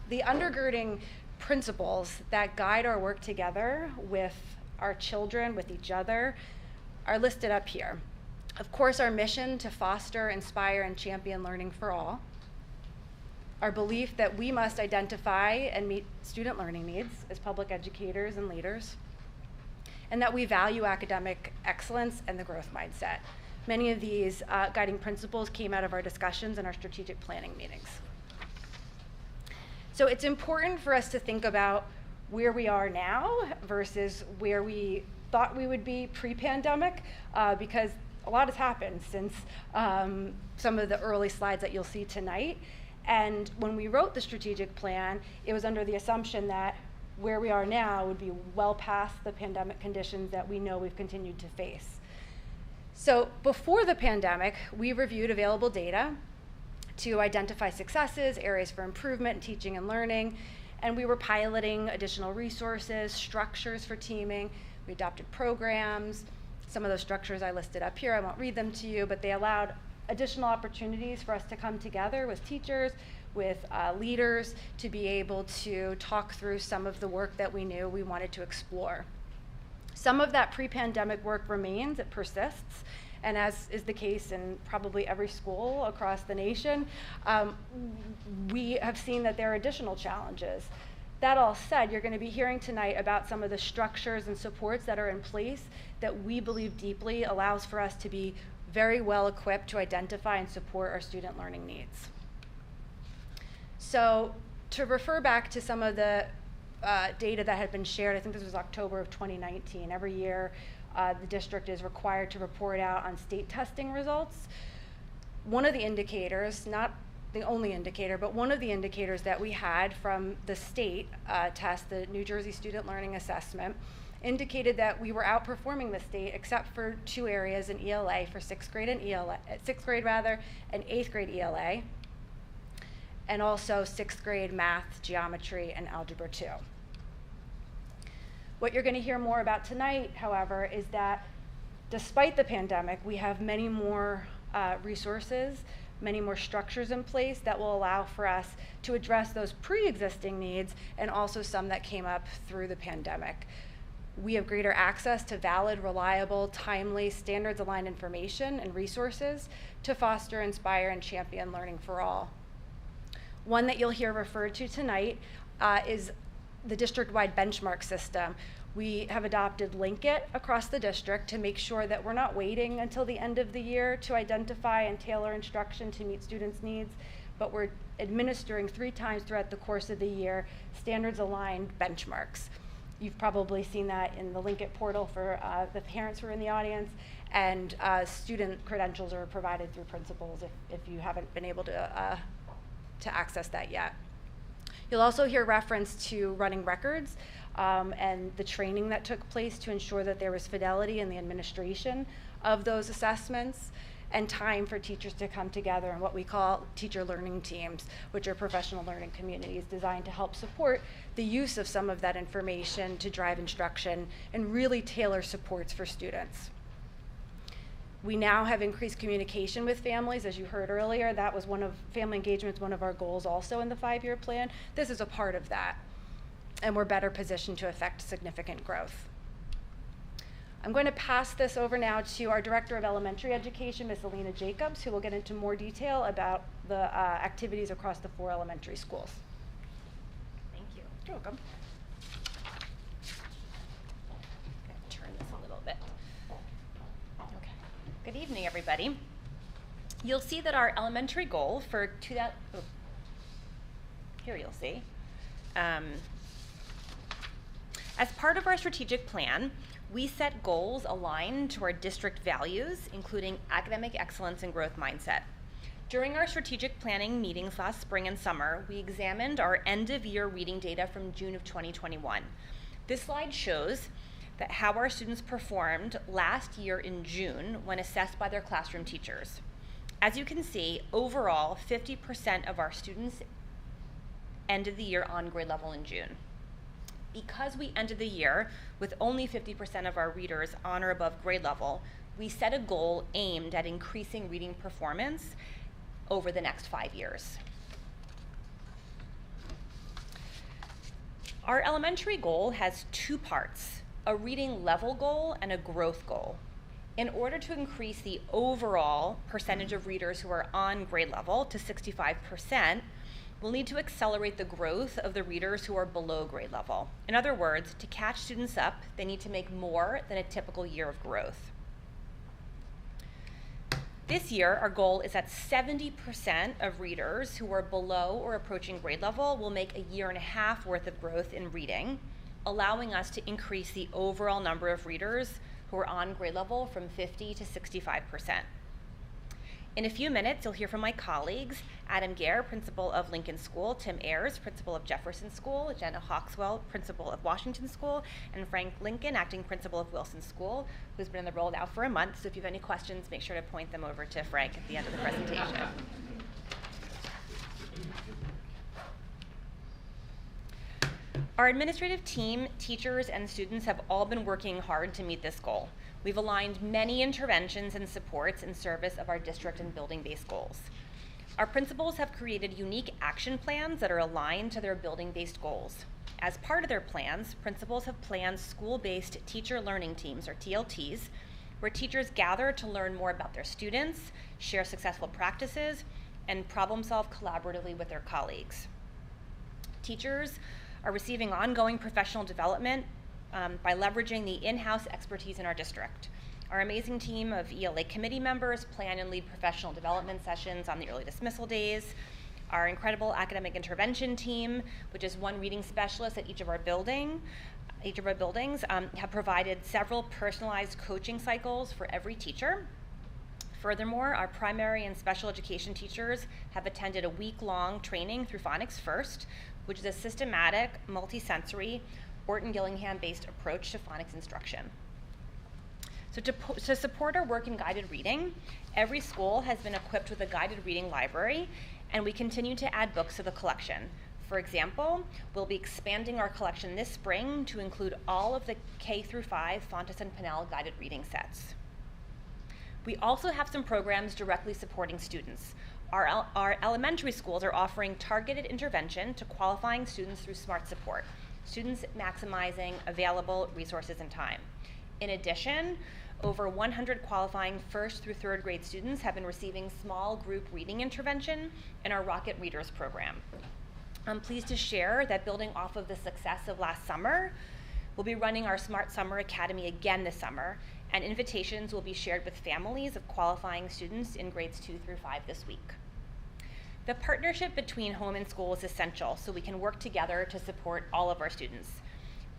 the undergirding principles that guide our work together with our children, with each other, are listed up here. Of course, our mission to foster, inspire, and champion learning for all. Our belief that we must identify and meet student learning needs as public educators and leaders, and that we value academic excellence and the growth mindset. Many of these guiding principles came out of our discussions and our strategic planning meetings. So it's important for us to think about where we are now versus where we thought we would be pre-pandemic, because a lot has happened since some of the early slides that you'll see tonight. And when we wrote the strategic plan, it was under the assumption that where we are now would be well past the pandemic conditions that we know we've continued to face. So before the pandemic, we reviewed available data to identify successes, areas for improvement in teaching and learning, and we were piloting additional resources, structures for teaming. We adopted programs. Some of those structures I listed up here, I won't read them to you, but they allowed additional opportunities for us to come together with teachers, with leaders, to be able to talk through some of the work that we knew we wanted to explore. Some of that pre-pandemic work remains, it persists, and as is the case in probably every school across the nation, we have seen that there are additional challenges. That all said, you're going to be hearing tonight about some of the structures and supports that are in place that we believe deeply allows for us to be very well equipped to identify and support our student learning needs. So to refer back to some of the data that had been shared, I think this was October of 2019. Every year, the district is required to report out on state testing results. One of the indicators, not the only indicator, but one of the indicators that we had from the state test, the New Jersey Student Learning Assessment, indicated that we were outperforming the state except for 2 areas in ELA for 6th grade and and 8th grade ELA, and also 6th grade math, geometry, and algebra 2. What you're going to hear more about tonight, however, is that despite the pandemic, we have many more resources, many more structures in place that will allow for us to address those pre-existing needs and also some that came up through the pandemic. We have greater access to valid, reliable, timely, standards-aligned information and resources to foster, inspire, and champion learning for all. One that you'll hear referred to tonight is the district-wide benchmark system. We have adopted Link It across the district to make sure that we're not waiting until the end of the year to identify and tailor instruction to meet students' needs, but we're administering 3 times throughout the course of the year standards-aligned benchmarks. You've probably seen that in the Link It portal for the parents who are in the audience, and student credentials are provided through principals if you haven't been able to access that yet. You'll also hear reference to running records and the training that took place to ensure that there was fidelity in the administration of those assessments, and time for teachers to come together in what we call teacher learning teams, which are professional learning communities designed to help support the use of some of that information to drive instruction and really tailor supports for students. We now have increased communication with families, as you heard earlier. That was family engagement is one of our goals also in the 5-year plan. This is a part of that, and we're better positioned to affect significant growth. I'm going to pass this over now to our Director of Elementary Education, Ms. Alina Jacobs, who will get into more detail about the activities across the 4 elementary schools. Thank you. You're welcome. I'm going to turn this a little bit. Okay. Good evening, everybody. You'll see that our elementary goal for here you'll see. As part of our strategic plan, we set goals aligned to our district values, including academic excellence and growth mindset. During our strategic planning meetings last spring and summer, we examined our end-of-year reading data from June of 2021. This slide shows that how our students performed last year in June when assessed by their classroom teachers. As you can see, overall, 50% of our students ended the year on grade level in June. Because we ended the year with only 50% of our readers on or above grade level, we set a goal aimed at increasing reading performance over the next 5 years. Our elementary goal has two parts, a reading level goal and a growth goal. In order to increase the overall percentage of readers who are on grade level to 65%, we'll need to accelerate the growth of the readers who are below grade level. In other words, to catch students up, they need to make more than a typical year of growth. This year, our goal is that 70% of readers who are below or approaching grade level will make a year and a half worth of growth in reading, allowing us to increase the overall number of readers who are on grade level from 50 to 65%. In a few minutes, you'll hear from my colleagues, Adam Gare, principal of Lincoln School, Tim Ayers, principal of Jefferson School, Jenna Hawkswell, principal of Washington School, and Frank Lincoln, acting principal of Wilson School, who's been in the role now for a month. So if you have any questions, make sure to point them over to Frank at the end of the presentation. Our administrative team, teachers, and students have all been working hard to meet this goal. We've aligned many interventions and supports in service of our district and building-based goals. Our principals have created unique action plans that are aligned to their building-based goals. As part of their plans, principals have planned school-based teacher learning teams, or TLTs, where teachers gather to learn more about their students, share successful practices, and problem-solve collaboratively with their colleagues. Teachers are receiving ongoing professional development by leveraging the in-house expertise in our district. Our amazing team of ELA committee members plan and lead professional development sessions on the early dismissal days. Our incredible academic intervention team, which is one reading specialist at each of our buildings, have provided several personalized coaching cycles for every teacher. Furthermore, our primary and special education teachers have attended a week-long training through Phonics First, which is a systematic, multisensory, Orton Gillingham-based approach to phonics instruction. So to support our work in guided reading, every school has been equipped with a guided reading library, and we continue to add books to the collection. For example, we'll be expanding our collection this spring to include all of the K-5 Fontes and Pinnell guided reading sets. We also have some programs directly supporting students. Our elementary schools are offering targeted intervention to qualifying students through Smart Support, students maximizing available resources and time. In addition, over 100 qualifying first through third grade students have been receiving small group reading intervention in our Rocket Readers program. I'm pleased to share that building off of the success of last summer, we'll be running our Smart Summer Academy again this summer, and invitations will be shared with families of qualifying students in grades 2 through 5 this week. The partnership between home and school is essential so we can work together to support all of our students.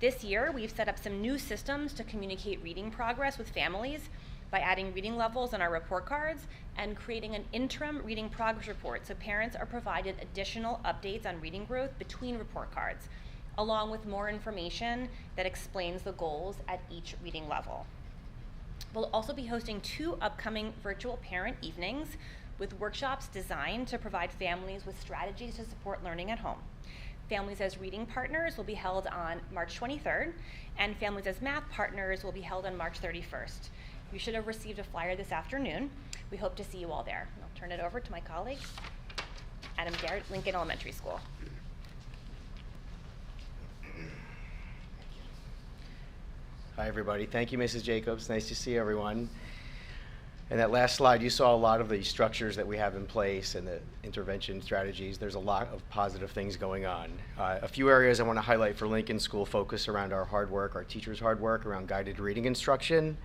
This year, we've set up some new systems to communicate reading progress with families by adding reading levels on our report cards and creating an interim reading progress report so parents are provided additional updates on reading growth between report cards, along with more information that explains the goals at each reading level. We'll also be hosting 2 upcoming virtual parent evenings with workshops designed to provide families with strategies to support learning at home. Families as Reading Partners will be held on March 23rd, and Families as Math Partners will be held on March 31st. You should have received a flyer this afternoon. We hope to see you all there. I'll turn it over to my colleague, Adam Garrett, Lincoln Elementary School. Hi, everybody. Thank you, Mrs. Jacobs. Nice to see everyone. In that last slide, you saw a lot of the structures that we have in place and the intervention strategies. There's a lot of positive things going on. A few areas I want to highlight for Lincoln School focus around our hard work, our teachers' hard work around guided reading instruction.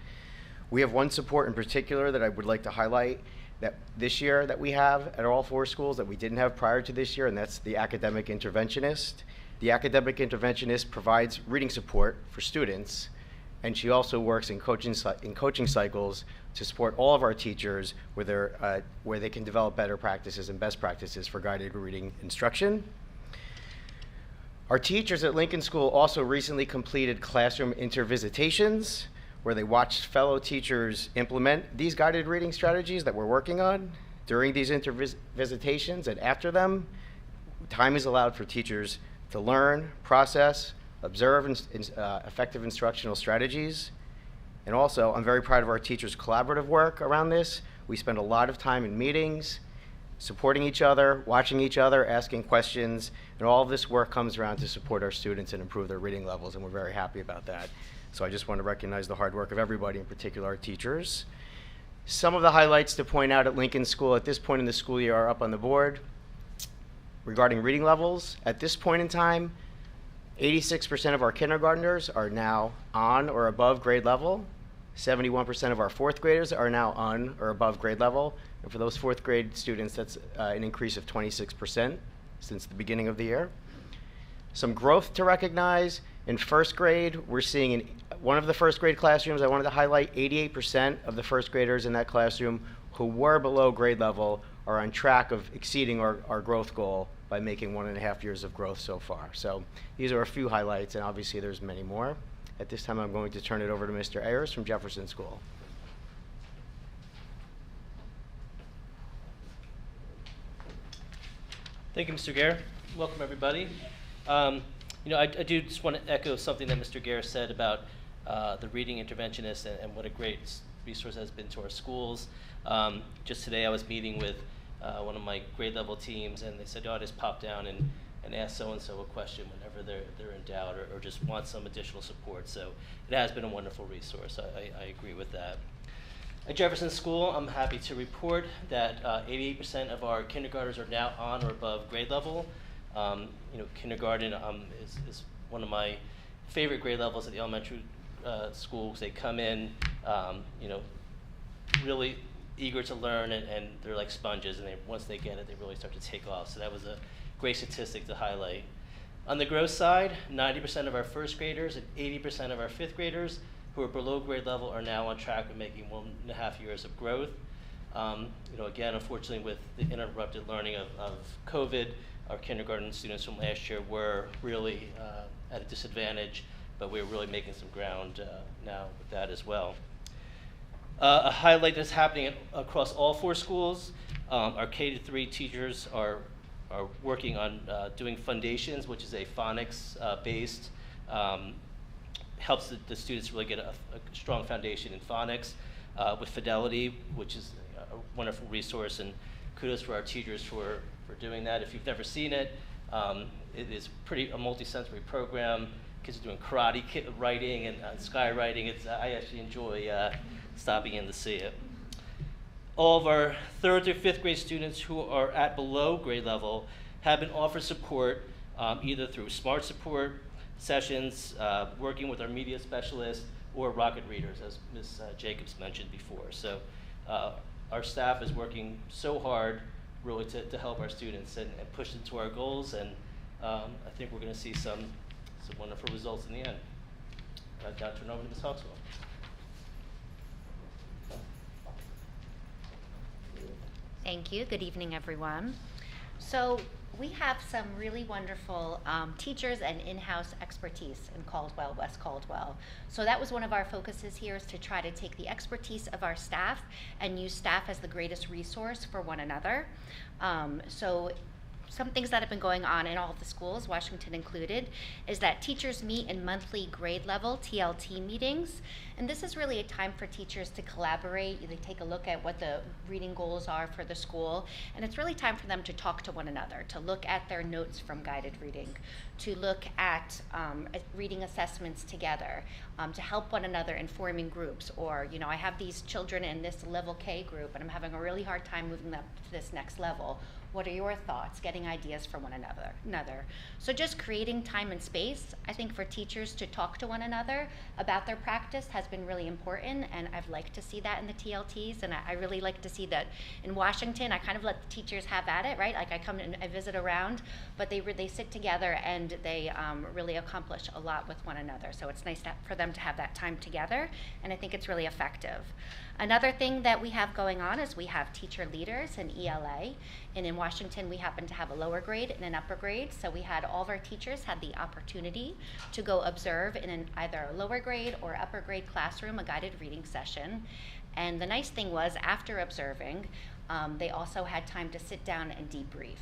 We have one support in particular that I would like to highlight, that this year that we have at all 4 schools that we didn't have prior to this year, and that's the academic interventionist. The academic interventionist provides reading support for students, and she also works in coaching cycles to support all of our teachers where they can develop better practices and best practices for guided reading instruction. Our teachers at Lincoln School also recently completed classroom intervisitations, where they watched fellow teachers implement these guided reading strategies that we're working on. During these intervisitations and after them, time is allowed for teachers to learn, process, observe effective instructional strategies. And also, I'm very proud of our teachers' collaborative work around this. We spend a lot of time in meetings, supporting each other, watching each other, asking questions, and all of this work comes around to support our students and improve their reading levels, and we're very happy about that. So I just want to recognize the hard work of everybody, in particular our teachers. Some of the highlights to point out at Lincoln School at this point in the school year are up on the board. Regarding reading levels, at this point in time, 86% of our kindergartners are now on or above grade level. 71% of our 4th graders are now on or above grade level. And for those 4th grade students, that's an increase of 26% since the beginning of the year. Some growth to recognize. In 1st grade, we're seeing in one of the 1st grade classrooms, I wanted to highlight 88% of the 1st graders in that classroom who were below grade level are on track of exceeding our growth goal by making 1.5 years of growth so far. So these are a few highlights, and obviously there's many more. At this time, I'm going to turn it over to Mr. Ayers from Jefferson School. Thank you, Mr. Gare. Welcome, everybody. I do just want to echo something that Mr. Gare said about the reading interventionist and what a great resource has been to our schools. Just today I was meeting with one of my grade level teams, and they said, just pop down and ask so-and-so a question whenever they're in doubt or just want some additional support. So it has been a wonderful resource. I agree with that. At Jefferson School, I'm happy to report that 88% of our kindergartners are now on or above grade level. Kindergarten is one of my favorite grade levels at the elementary schools. They come in, really eager to learn, and they're like sponges, and once they get it, they really start to take off. So that was a great statistic to highlight. On the growth side, 90% of our 1st graders and 80% of our 5th graders who are below grade level are now on track of making 1.5 years of growth. Again, unfortunately, with the interrupted learning of COVID, our kindergarten students from last year were really at a disadvantage, but we're really making some ground now with that as well. A highlight that's happening across all 4 schools, our K-3 teachers are working on doing Foundations, which is a phonics-based, helps the students really get a strong foundation in phonics, with Fidelity, which is a wonderful resource, and kudos for our teachers for doing that. If you've never seen it, it is a multi-sensory program. Kids are doing karate writing and skywriting. I actually enjoy stopping in to see it. All of our 3rd through 5th grade students who are at below grade level have been offered support either through smart support sessions, working with our media specialists, or Rocket Readers, as Ms. Jacobs mentioned before. So our staff is working so hard really to help our students and push them to our goals, and I think we're going to see some wonderful results in the end. I'll now turn over to Ms. Hawkswell. Thank you. Good evening, everyone. So we have some really wonderful teachers and in-house expertise in Caldwell-West Caldwell. So that was one of our focuses here, is to try to take the expertise of our staff and use staff as the greatest resource for one another. So some things that have been going on in all of the schools, Washington included, is that teachers meet in monthly grade level TLT meetings. And this is really a time for teachers to collaborate. They take a look at what the reading goals are for the school. And it's really time for them to talk to one another, to look at their notes from guided reading, to look at reading assessments together, to help one another in forming groups. Or, I have these children in this level K group and I'm having a really hard time moving them to this next level. What are your thoughts? Getting ideas from one another. So just creating time and space, I think for teachers to talk to one another about their practice has been really important, and I've liked to see that in the TLTs, and I really like to see that in Washington. I kind of let the teachers have at it, right? Like I come and I visit around, but they sit together and they really accomplish a lot with one another. So it's nice for them to have that time together, and I think it's really effective. Another thing that we have going on is we have teacher leaders in ELA, and in Washington we happen to have a lower grade and an upper grade, so we had all of our teachers had the opportunity to go observe in either a lower grade or upper grade classroom a guided reading session. And the nice thing was, after observing, they also had time to sit down and debrief.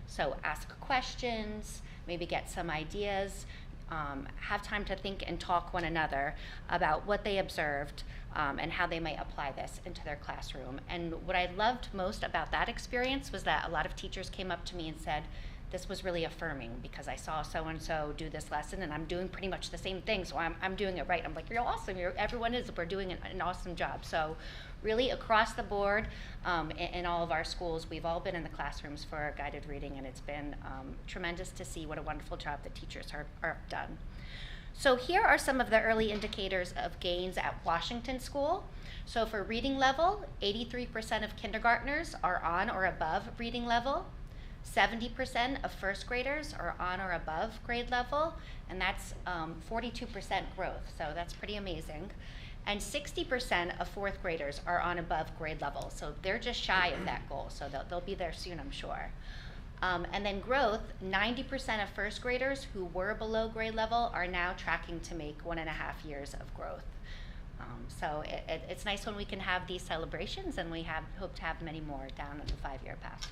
So ask questions, maybe get some ideas, have time to think and talk one another about what they observed and how they might apply this into their classroom. And what I loved most about that experience was that a lot of teachers came up to me and said, this was really affirming because I saw so-and-so do this lesson and I'm doing pretty much the same thing, so I'm doing it right. I'm like, you're awesome, everyone is, we're doing an awesome job. So really across the board in all of our schools, we've all been in the classrooms for guided reading, and it's been tremendous to see what a wonderful job the teachers are done. So here are some of the early indicators of gains at Washington School. So for reading level, 83% of kindergartners are on or above reading level. 70% of first graders are on or above grade level, and that's 42% growth, so that's pretty amazing. And 60% of fourth graders are on above grade level, so they're just shy of that goal, so they'll be there soon, I'm sure. And then growth, 90% of first graders who were below grade level are now tracking to make 1.5 years of growth. So it's nice when we can have these celebrations, and we hope to have many more down the 5-year path.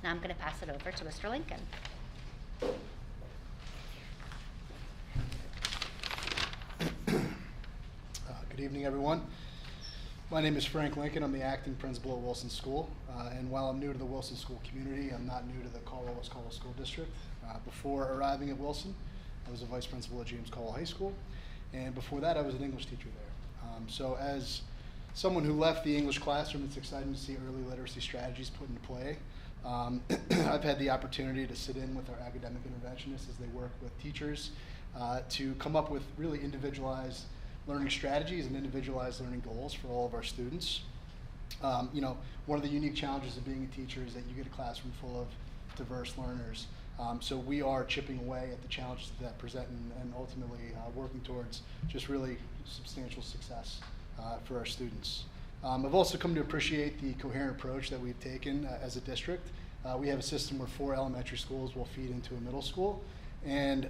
Now I'm going to pass it over to Mr. Lincoln. Good evening, everyone. My name is Frank Lincoln. I'm the acting principal at Wilson School. And while I'm new to the Wilson School community, I'm not new to the Caldwell-West Caldwell School District. Before arriving at Wilson, I was a vice principal at James Caldwell High School. And before that, I was an English teacher there. So as someone who left the English classroom, it's exciting to see early literacy strategies put into play. I've had the opportunity to sit in with our academic interventionists as they work with teachers to come up with really individualized learning strategies and individualized learning goals for all of our students. You know, one of the unique challenges of being a teacher is that you get a classroom full of diverse learners. So we are chipping away at the challenges that present and ultimately working towards just really substantial success for our students. I've also come to appreciate the coherent approach that we've taken as a district. We have a system where 4 elementary schools will feed into a middle school, and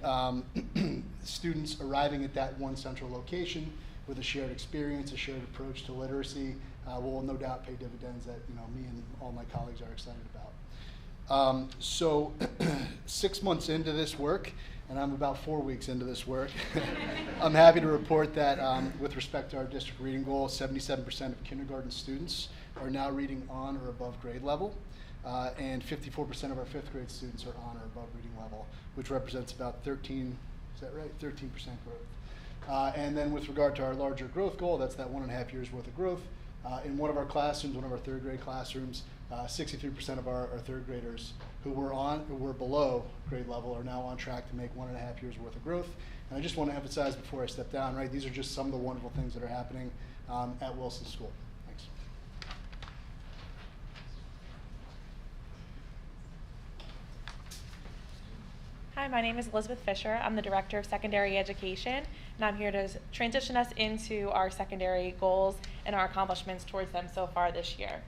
students arriving at that one central location with a shared experience, a shared approach to literacy will no doubt pay dividends that me and all my colleagues are excited about. So 6 months into this work, and I'm about 4 weeks into this work, I'm happy to report that with respect to our district reading goal, 77% of kindergarten students are now reading on or above grade level, and 54% of our 5th grade students are on or above reading level, which represents about 13% growth. And then with regard to our larger growth goal, that's that 1.5 years worth of growth. In one of our classrooms, one of our 3rd grade classrooms, 63% of our 3rd graders who were below grade level are now on track to make 1.5 years worth of growth. And I just want to emphasize before I step down, right, these are just some of the wonderful things that are happening at Wilson School. Thanks. Hi, my name is Elizabeth Fisher. I'm the Director of Secondary Education, and I'm here to transition us into our secondary goals and our accomplishments towards them so far this year.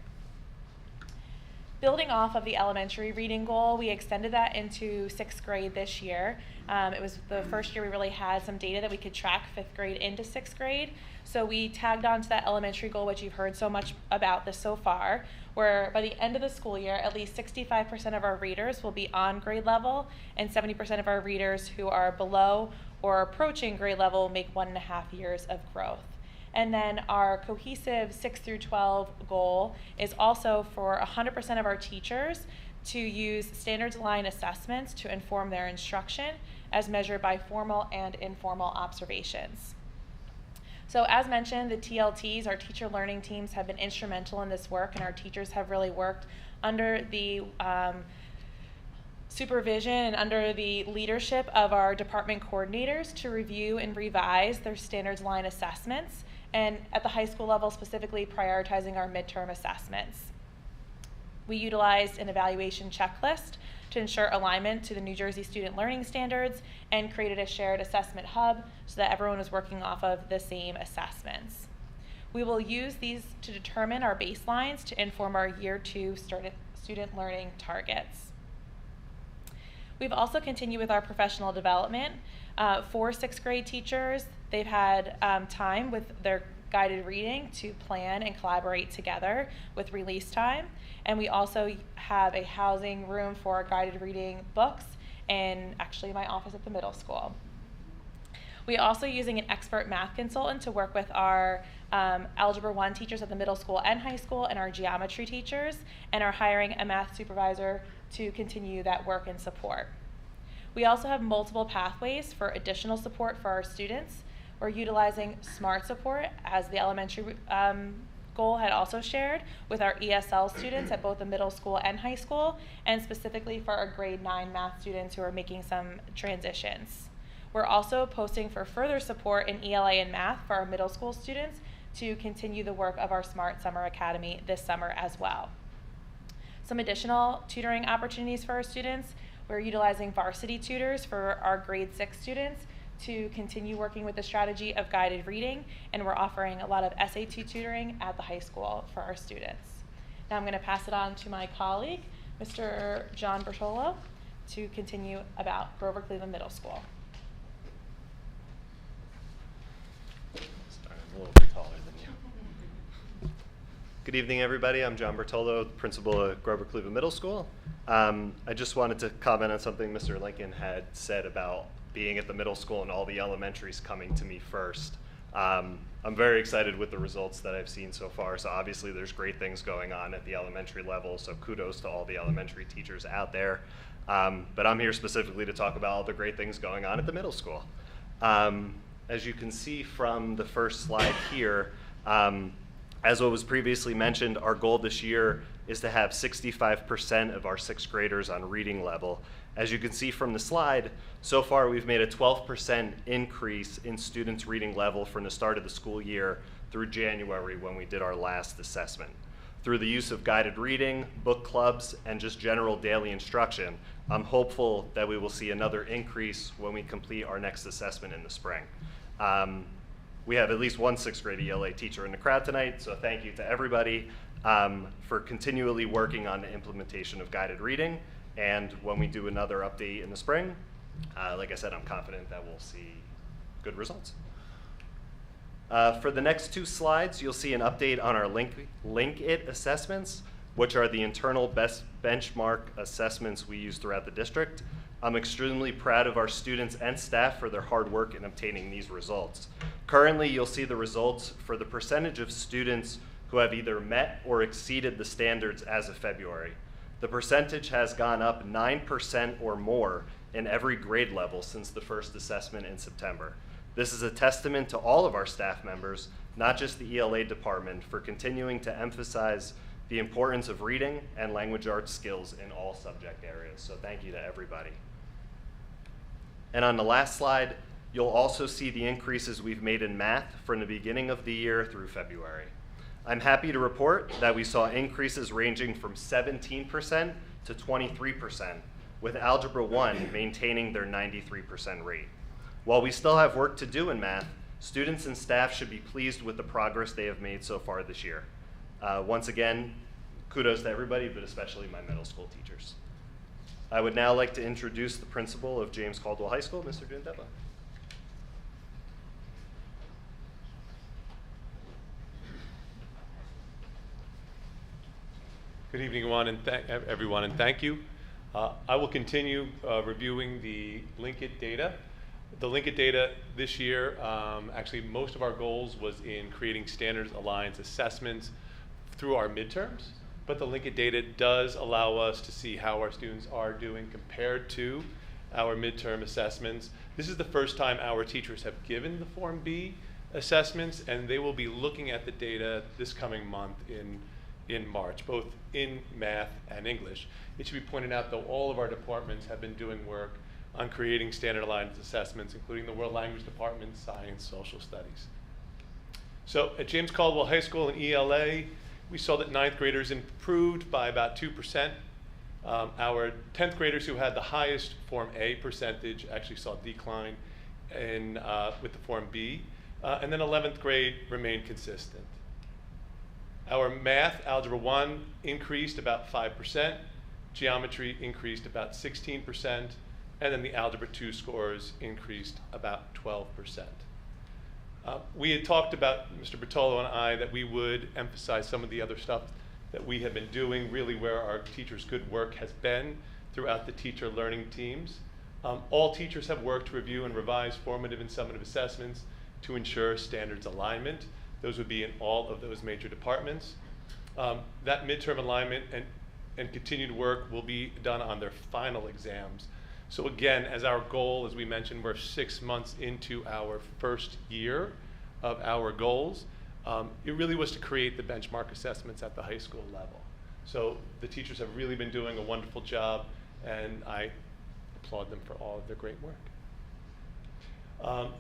Building off of the elementary reading goal, we extended that into 6th grade this year. It was the first year we really had some data that we could track 5th grade into 6th grade. So we tagged on to that elementary goal, which you've heard so much about this so far, where by the end of the school year, at least 65% of our readers will be on grade level, and 70% of our readers who are below or approaching grade level make 1.5 years of growth. And then our cohesive 6 through 12 goal is also for 100% of our teachers to use standards line assessments to inform their instruction as measured by formal and informal observations. So as mentioned, the TLTs, our teacher learning teams, have been instrumental in this work, and our teachers have really worked under the supervision and under the leadership of our department coordinators to review and revise their standards line assessments, and at the high school level specifically prioritizing our midterm assessments. We utilized an evaluation checklist to ensure alignment to the New Jersey Student Learning Standards and created a shared assessment hub so that everyone was working off of the same assessments. We will use these to determine our baselines to inform our year 2 student learning targets. We've also continued with our professional development. For 6th grade teachers, they've had time with their guided reading to plan and collaborate together with release time. And we also have a housing room for guided reading books in actually my office at the middle school. We are also using an expert math consultant to work with our Algebra 1 teachers at the middle school and high school and our geometry teachers, and are hiring a math supervisor to continue that work and support. We also have multiple pathways for additional support for our students. We're utilizing SMART support, as the elementary goal had also shared, with our ESL students at both the middle school and high school, and specifically for our grade 9 math students who are making some transitions. We're also posting for further support in ELA and math for our middle school students to continue the work of our SMART Summer Academy this summer as well. Some additional tutoring opportunities for our students. We're utilizing varsity tutors for our grade 6 students to continue working with the strategy of guided reading, and we're offering a lot of SAT tutoring at the high school for our students. Now I'm going to pass it on to my colleague, Mr. John Bertolo, to continue about Grover Cleveland Middle School. Starting a little bit taller than you. Good evening, everybody. I'm John Bertolo, principal at Grover Cleveland Middle School. I just wanted to comment on something Mr. Lincoln had said about being at the middle school and all the elementaries coming to me first. I'm very excited with the results that I've seen so far. So obviously there's great things going on at the elementary level, so kudos to all the elementary teachers out there. But I'm here specifically to talk about all the great things going on at the middle school. As you can see from the first slide here, as what was previously mentioned, our goal this year is to have 65% of our 6th graders on reading level. As you can see from the slide, so far we've made a 12% increase in students' reading level from the start of the school year through January when we did our last assessment. Through the use of guided reading, book clubs, and just general daily instruction, I'm hopeful that we will see another increase when we complete our next assessment in the spring. We have at least one 6th grade ELA teacher in the crowd tonight, so thank you to everybody for continually working on the implementation of guided reading. And when we do another update in the spring, like I said, I'm confident that we'll see good results. For the next 2 slides, you'll see an update on our Link It assessments, which are the internal best benchmark assessments we use throughout the district. I'm extremely proud of our students and staff for their hard work in obtaining these results. Currently, you'll see the results for the percentage of students who have either met or exceeded the standards as of February. The percentage has gone up 9% or more in every grade level since the first assessment in September. This is a testament to all of our staff members, not just the ELA department, for continuing to emphasize the importance of reading and language arts skills in all subject areas. So thank you to everybody. And on the last slide, you'll also see the increases we've made in math from the beginning of the year through February. I'm happy to report that we saw increases ranging from 17% to 23%, with Algebra 1 maintaining their 93% rate. While we still have work to do in math, students and staff should be pleased with the progress they have made so far this year. Once again, kudos to everybody, but especially my middle school teachers. I would now like to introduce the principal of James Caldwell High School, Mr. Dundeva. Good evening, everyone, and thank you. I will continue reviewing the Link It data. The Link It data this year, actually most of our goals was in creating standards aligned assessments through our midterms, but the Link It data does allow us to see how our students are doing compared to our midterm assessments. This is the first time our teachers have given the Form B assessments, and they will be looking at the data this coming month in March, both in math and English. It should be pointed out, though, all of our departments have been doing work on creating standardized assessments, including the World Language Department, Science, Social Studies. So at James Caldwell High School in ELA, we saw that 9th graders improved by about 2%. Our 10th graders who had the highest Form A percentage actually saw a decline with the Form B. And then 11th grade remained consistent. Our math, Algebra 1, increased about 5%. Geometry increased about 16%. And then the Algebra 2 scores increased about 12%. We had talked about, Mr. Bertolo and I, that we would emphasize some of the other stuff that we have been doing, really where our teachers' good work has been throughout the teacher learning teams. All teachers have worked to review and revise formative and summative assessments to ensure standards alignment. Those would be in all of those major departments. That midterm alignment and continued work will be done on their final exams. So again, as our goal, as we mentioned, we're 6 months into our first year of our goals. It really was to create the benchmark assessments at the high school level. So the teachers have really been doing a wonderful job, and I applaud them for all of their great work.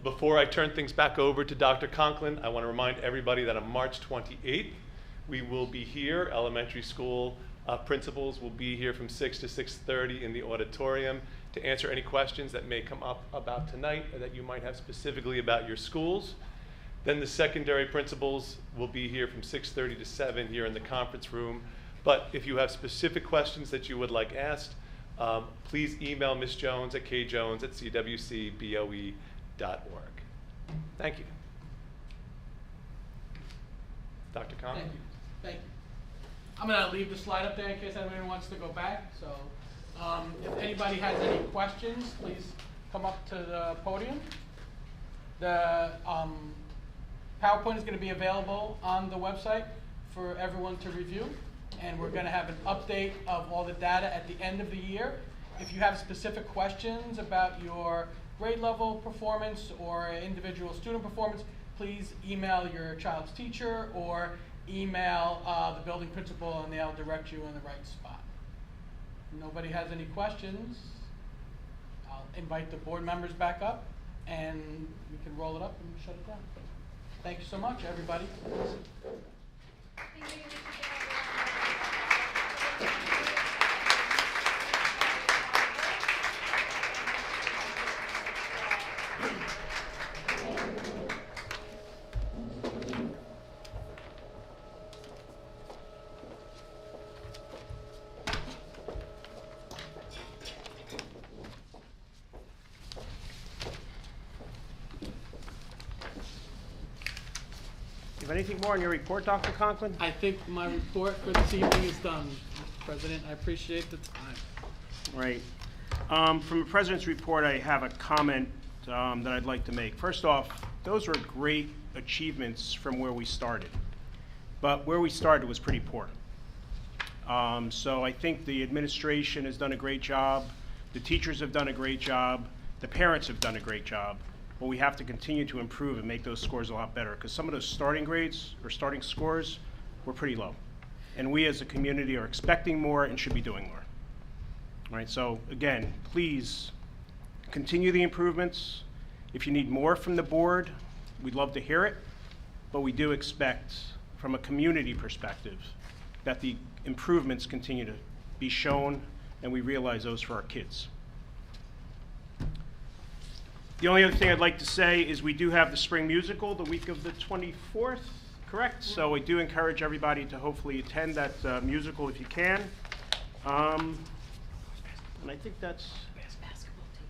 Before I turn things back over to Dr. Conklin, I want to remind everybody that on March 28th, we will be here. Elementary school principals will be here from 6 to 6:30 in the auditorium to answer any questions that may come up about tonight or that you might have specifically about your schools. Then the secondary principals will be here from 6:30 to 7 here in the conference room. But if you have specific questions that you would like asked, please email Ms. Jones at kjones@cwcboe.org. Thank you. Dr. Conklin? Thank you. Thank you. I'm going to leave the slide up there in case anyone wants to go back. So if anybody has any questions, please come up to the podium. The PowerPoint is going to be available on the website for everyone to review. And we're going to have an update of all the data at the end of the year. If you have specific questions about your grade level performance or individual student performance, please email your child's teacher or email the building principal, and they'll direct you in the right spot. If nobody has any questions, I'll invite the board members back up, and we can roll it up and shut it down. Thank you so much, everybody. Anything more on your report, Dr. Conklin? I think my report for this evening is done, Mr. President. I appreciate the time. Right. From the President's report, I have a comment that I'd like to make. First off, those were great achievements from where we started. But where we started was pretty poor. So I think the administration has done a great job. The teachers have done a great job. The parents have done a great job. But we have to continue to improve and make those scores a lot better, because some of those starting grades or starting scores were pretty low. And we as a community are expecting more and should be doing more. All right, so again, please continue the improvements. If you need more from the board, we'd love to hear it, but we do expect from a community perspective that the improvements continue to be shown and we realize those for our kids. The only other thing I'd like to say is we do have the spring musical the week of the 24th, correct? So I do encourage everybody to hopefully attend that musical if you can. And I think that's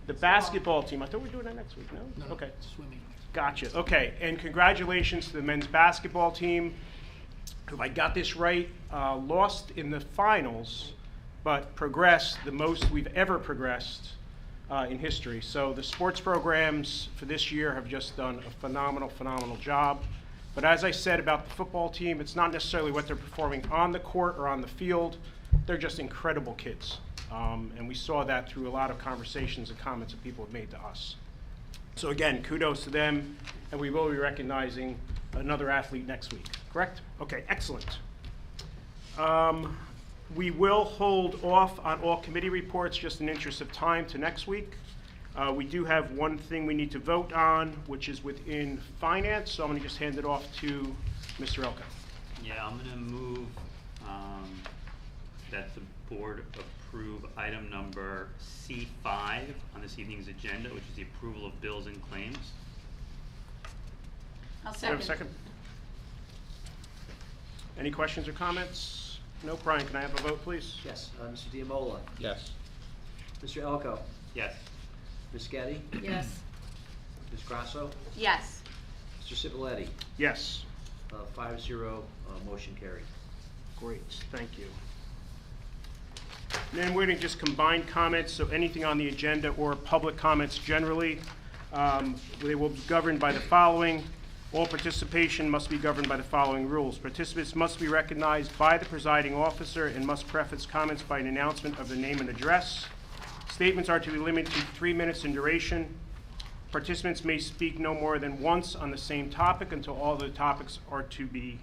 the basketball team. I thought we were doing that next week, no? No, okay. Swimming. Gotcha. Okay, and congratulations to the men's basketball team, who, if I got this right, lost in the finals, but progressed the most we've ever progressed in history. So the sports programs for this year have just done a phenomenal, phenomenal job. But as I said about the football team, it's not necessarily what they're performing on the court or on the field. They're just incredible kids. And we saw that through a lot of conversations and comments that people have made to us. So again, kudos to them, and we will be recognizing another athlete next week, correct? Okay, excellent. We will hold off on all committee reports just in interest of time to next week. We do have one thing we need to vote on, which is within finance, so I'm going to just hand it off to Mr. Elko. Yeah, I'm going to move that the board approve item number C5 on this evening's agenda, which is the approval of bills and claims. I'll Do I have a second? Any questions or comments? No. Brian, can I have a vote, please? Yes. Mr. Diamola? Yes. Mr. Elko? Yes. Ms. Getty? Yes. Ms. Grasso? Yes. Mr. Cipolleti? Yes. 5-0, motion carried. Great, thank you. And then we're going to just combine comments, so anything on the agenda or public comments generally, they will be governed by the following. All participation must be governed by the following rules. Participants must be recognized by the presiding officer and must preface comments by an announcement of the name and address. Statements are to be limited to 3 minutes in duration. Participants may speak no more than once on the same topic until all the topics are to be.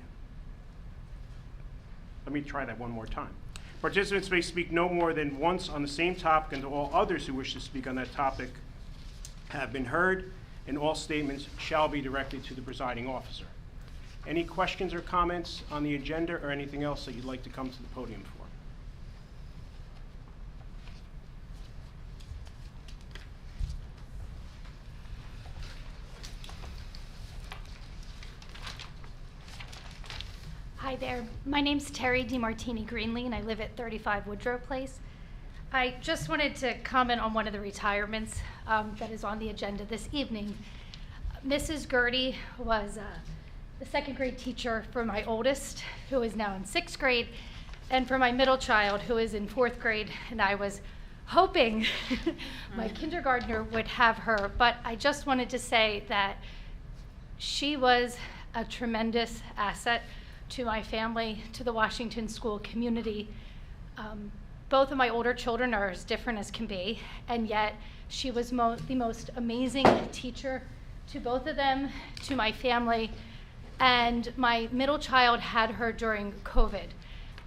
Let me try that one more time. Participants may speak no more than once on the same topic until all others who wish to speak on that topic have been heard, and all statements shall be directed to the presiding officer. Any questions or comments on the agenda or anything else that you'd like to come to the podium for? Hi there. My name's Terry DeMartini Greenlee, and I live at 35 Woodrow Place. I just wanted to comment on one of the retirements that is on the agenda this evening. Mrs. Gertie was the second grade teacher for my oldest, who is now in 6th grade, and for my middle child, who is in 4th grade. And I was hoping my kindergartner would have her, but I just wanted to say that she was a tremendous asset to my family, to the Washington school community. Both of my older children are as different as can be, and yet she was the most amazing teacher to both of them, to my family, and my middle child had her during COVID.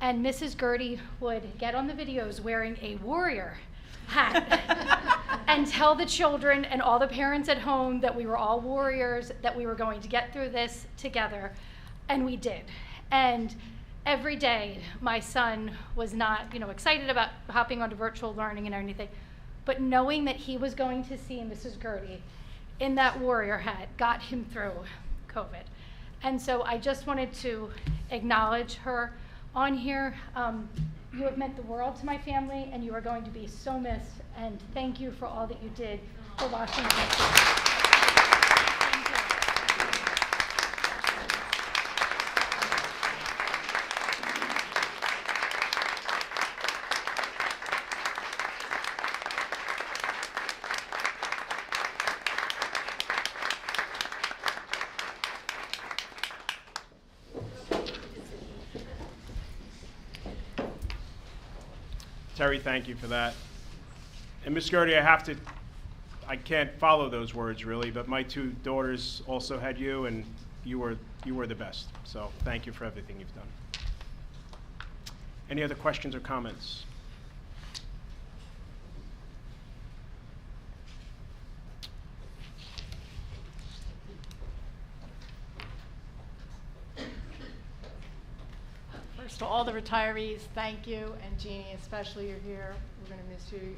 And Mrs. Gertie would get on the videos wearing a warrior hat and tell the children and all the parents at home that we were all warriors, that we were going to get through this together, and we did. And every day, my son was not, excited about hopping onto virtual learning and anything, but knowing that he was going to see Mrs. Gertie in that warrior hat got him through COVID. And so I just wanted to acknowledge her on here. You have meant the world to my family, and you are going to be so missed. And thank you for all that you did for Washington State. Terry, thank you for that. And Ms. Gertie, I can't follow those words really, but my 2 daughters also had you, and you were the best. So thank you for everything you've done. Any other questions or comments? First, to all the retirees, thank you, and Jeannie, especially, you're here. We're going to miss you.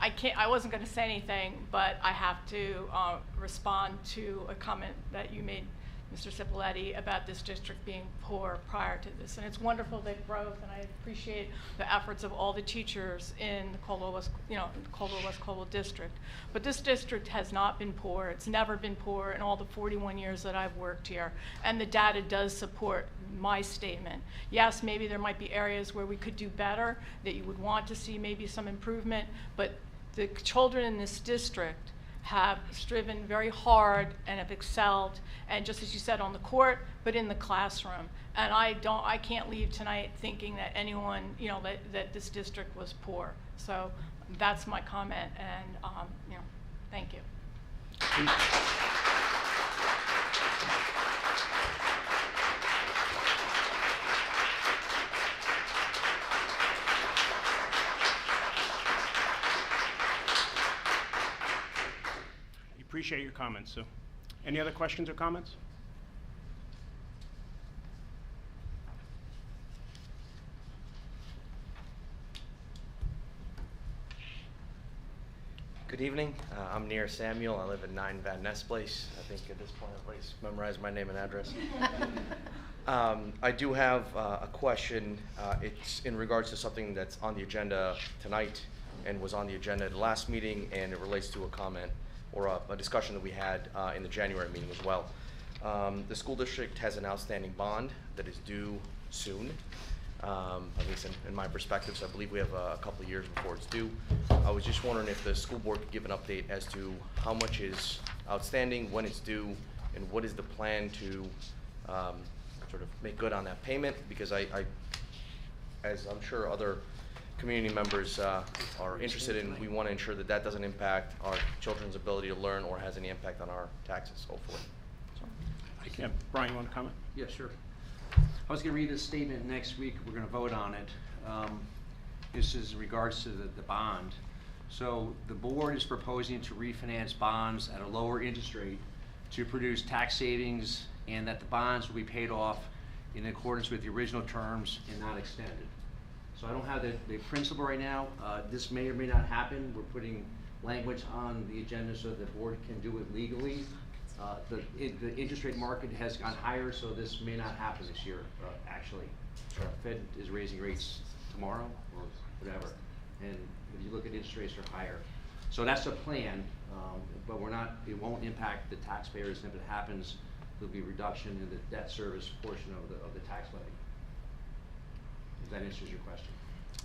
Thank you. I wasn't going to say anything, but I have to respond to a comment that you made, Mr. Cipolleti, about this district being poor prior to this. And it's wonderful that growth, and I appreciate the efforts of all the teachers in the Caldwell-West, Caldwell-West Caldwell district. But this district has not been poor. It's never been poor in all the 41 years that I've worked here. And the data does support my statement. Yes, maybe there might be areas where we could do better, that you would want to see maybe some improvement, but the children in this district have striven very hard and have excelled, and just as you said, on the court, but in the classroom. And I can't leave tonight thinking that anyone, that this district was poor. So that's my comment, and Thank you. Appreciate your comments, Sue. Any other questions or comments? Good evening. I'm Nir Samuel. I live at 9 Van Ness Place. I think at this point everybody's memorized my name and address. I do have a question. It's in regards to something that's on the agenda tonight and was on the agenda at the last meeting, and it relates to a comment or a discussion that we had in the January meeting as well. The school district has an outstanding bond that is due soon, at least in my perspective, so I believe we have a couple of years before it's due. I was just wondering if the school board could give an update as to how much is outstanding, when it's due, and what is the plan to sort of make good on that payment, because I as I'm sure other community members are interested in, we want to ensure that that doesn't impact our children's ability to learn or has any impact on our taxes, hopefully. So. Yeah, Brian, you want to comment? Yeah, sure. I was going to read this statement next week. We're going to vote on it. This is in regards to the bond. So the board is proposing to refinance bonds at a lower interest rate to produce tax savings, and that the bonds will be paid off in accordance with the original terms and not extended. So I don't have the principle right now. This may or may not happen. We're putting language on the agenda so the board can do it legally. The interest rate market has gone higher, so this may not happen this year, actually. Sure. Fed is raising rates tomorrow or whatever, and if you look at interest rates are higher. So that's the plan, but it won't impact the taxpayers. And if it happens, there'll be a reduction in the debt service portion of the tax levy. If that answers your question.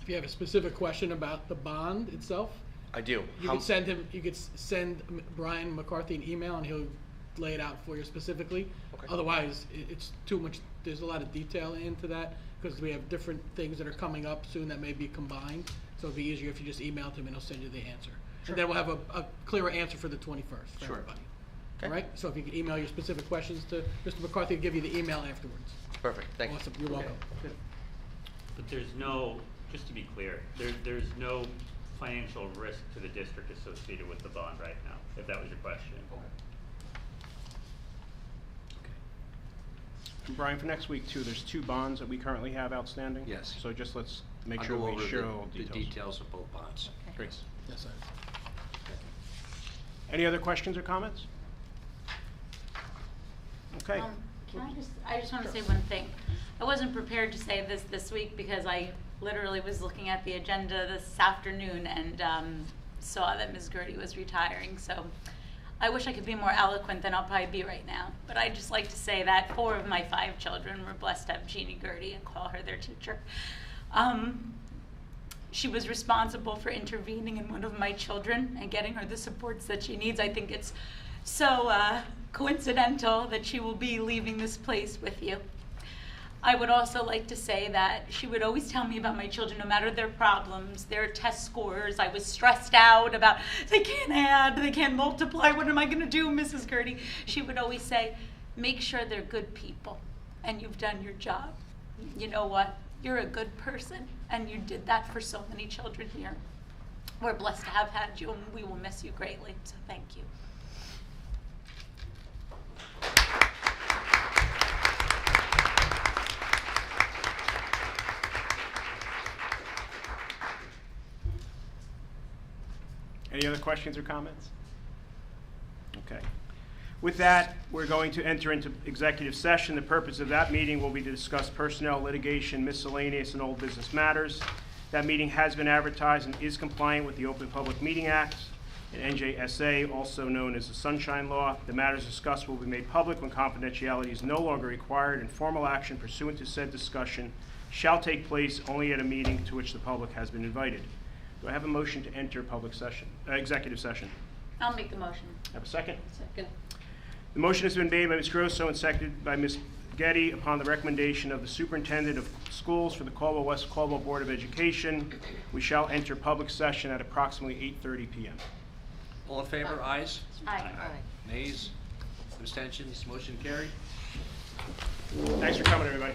If you have a specific question about the bond itself, I do. You could send him. You could send Brian McCarthy an email, and he'll lay it out for you specifically. Okay. Otherwise, it's too much. There's a lot of detail into that because we have different things that are coming up soon that may be combined. So it'd be easier if you just email him, and he'll send you the answer. Sure. And then we'll have a clearer answer for the 21st for everybody. Okay. All right. So if you can email your specific questions to Mr. McCarthy, he'll give you the email afterwards. Perfect. Thank you. Awesome. You're welcome. But there's no, just to be clear, there's no financial risk to the district associated with the bond right now, if that was your question. Okay. And Brian, for next week too, there's 2 bonds that we currently have outstanding. Yes. So just let's make I'll sure go we over share all the details of both bonds. Okay. Great. Yes, sir. Any other questions or comments? Okay. I just want to say one thing. I wasn't prepared to say this week because I literally was looking at the agenda this afternoon and saw that Ms. Gertie was retiring. So I wish I could be more eloquent than I'll probably be right now. But I'd just like to say that 4 of my 5 children were blessed to have Jeannie Gertie and call her their teacher. She was responsible for intervening in one of my children and getting her the supports that she needs. I think it's so coincidental that she will be leaving this place with you. I would also like to say that she would always tell me about my children, no matter their problems, their test scores. I was stressed out about, they can't add, they can't multiply, what am I going to do, Mrs. Gertie? She would always say, make sure they're good people, and you've done your job. You know what? You're a good person, and you did that for so many children here. We're blessed to have had you, and we will miss you greatly, so thank you. Any other questions or comments? Okay. With that, we're going to enter into executive session. The purpose of that meeting will be to discuss personnel, litigation, miscellaneous, and old business matters. That meeting has been advertised and is compliant with the Open Public Meeting Act and NJSA, also known as the Sunshine Law. The matters discussed will be made public when confidentiality is no longer required, and formal action pursuant to said discussion shall take place only at a meeting to which the public has been invited. Do I have a motion to enter public session, executive session? I'll make the motion. Have a second? Second. The motion has been made by Ms. Grosso and seconded by Ms. Getty upon the recommendation of the Superintendent of Schools for the Caldwell-West Caldwell Board of Education. We shall enter public session at approximately 8:30 p.m. All in favor, ayes? Aye. Nays? Abstentions? Motion carried. Thanks for coming, everybody.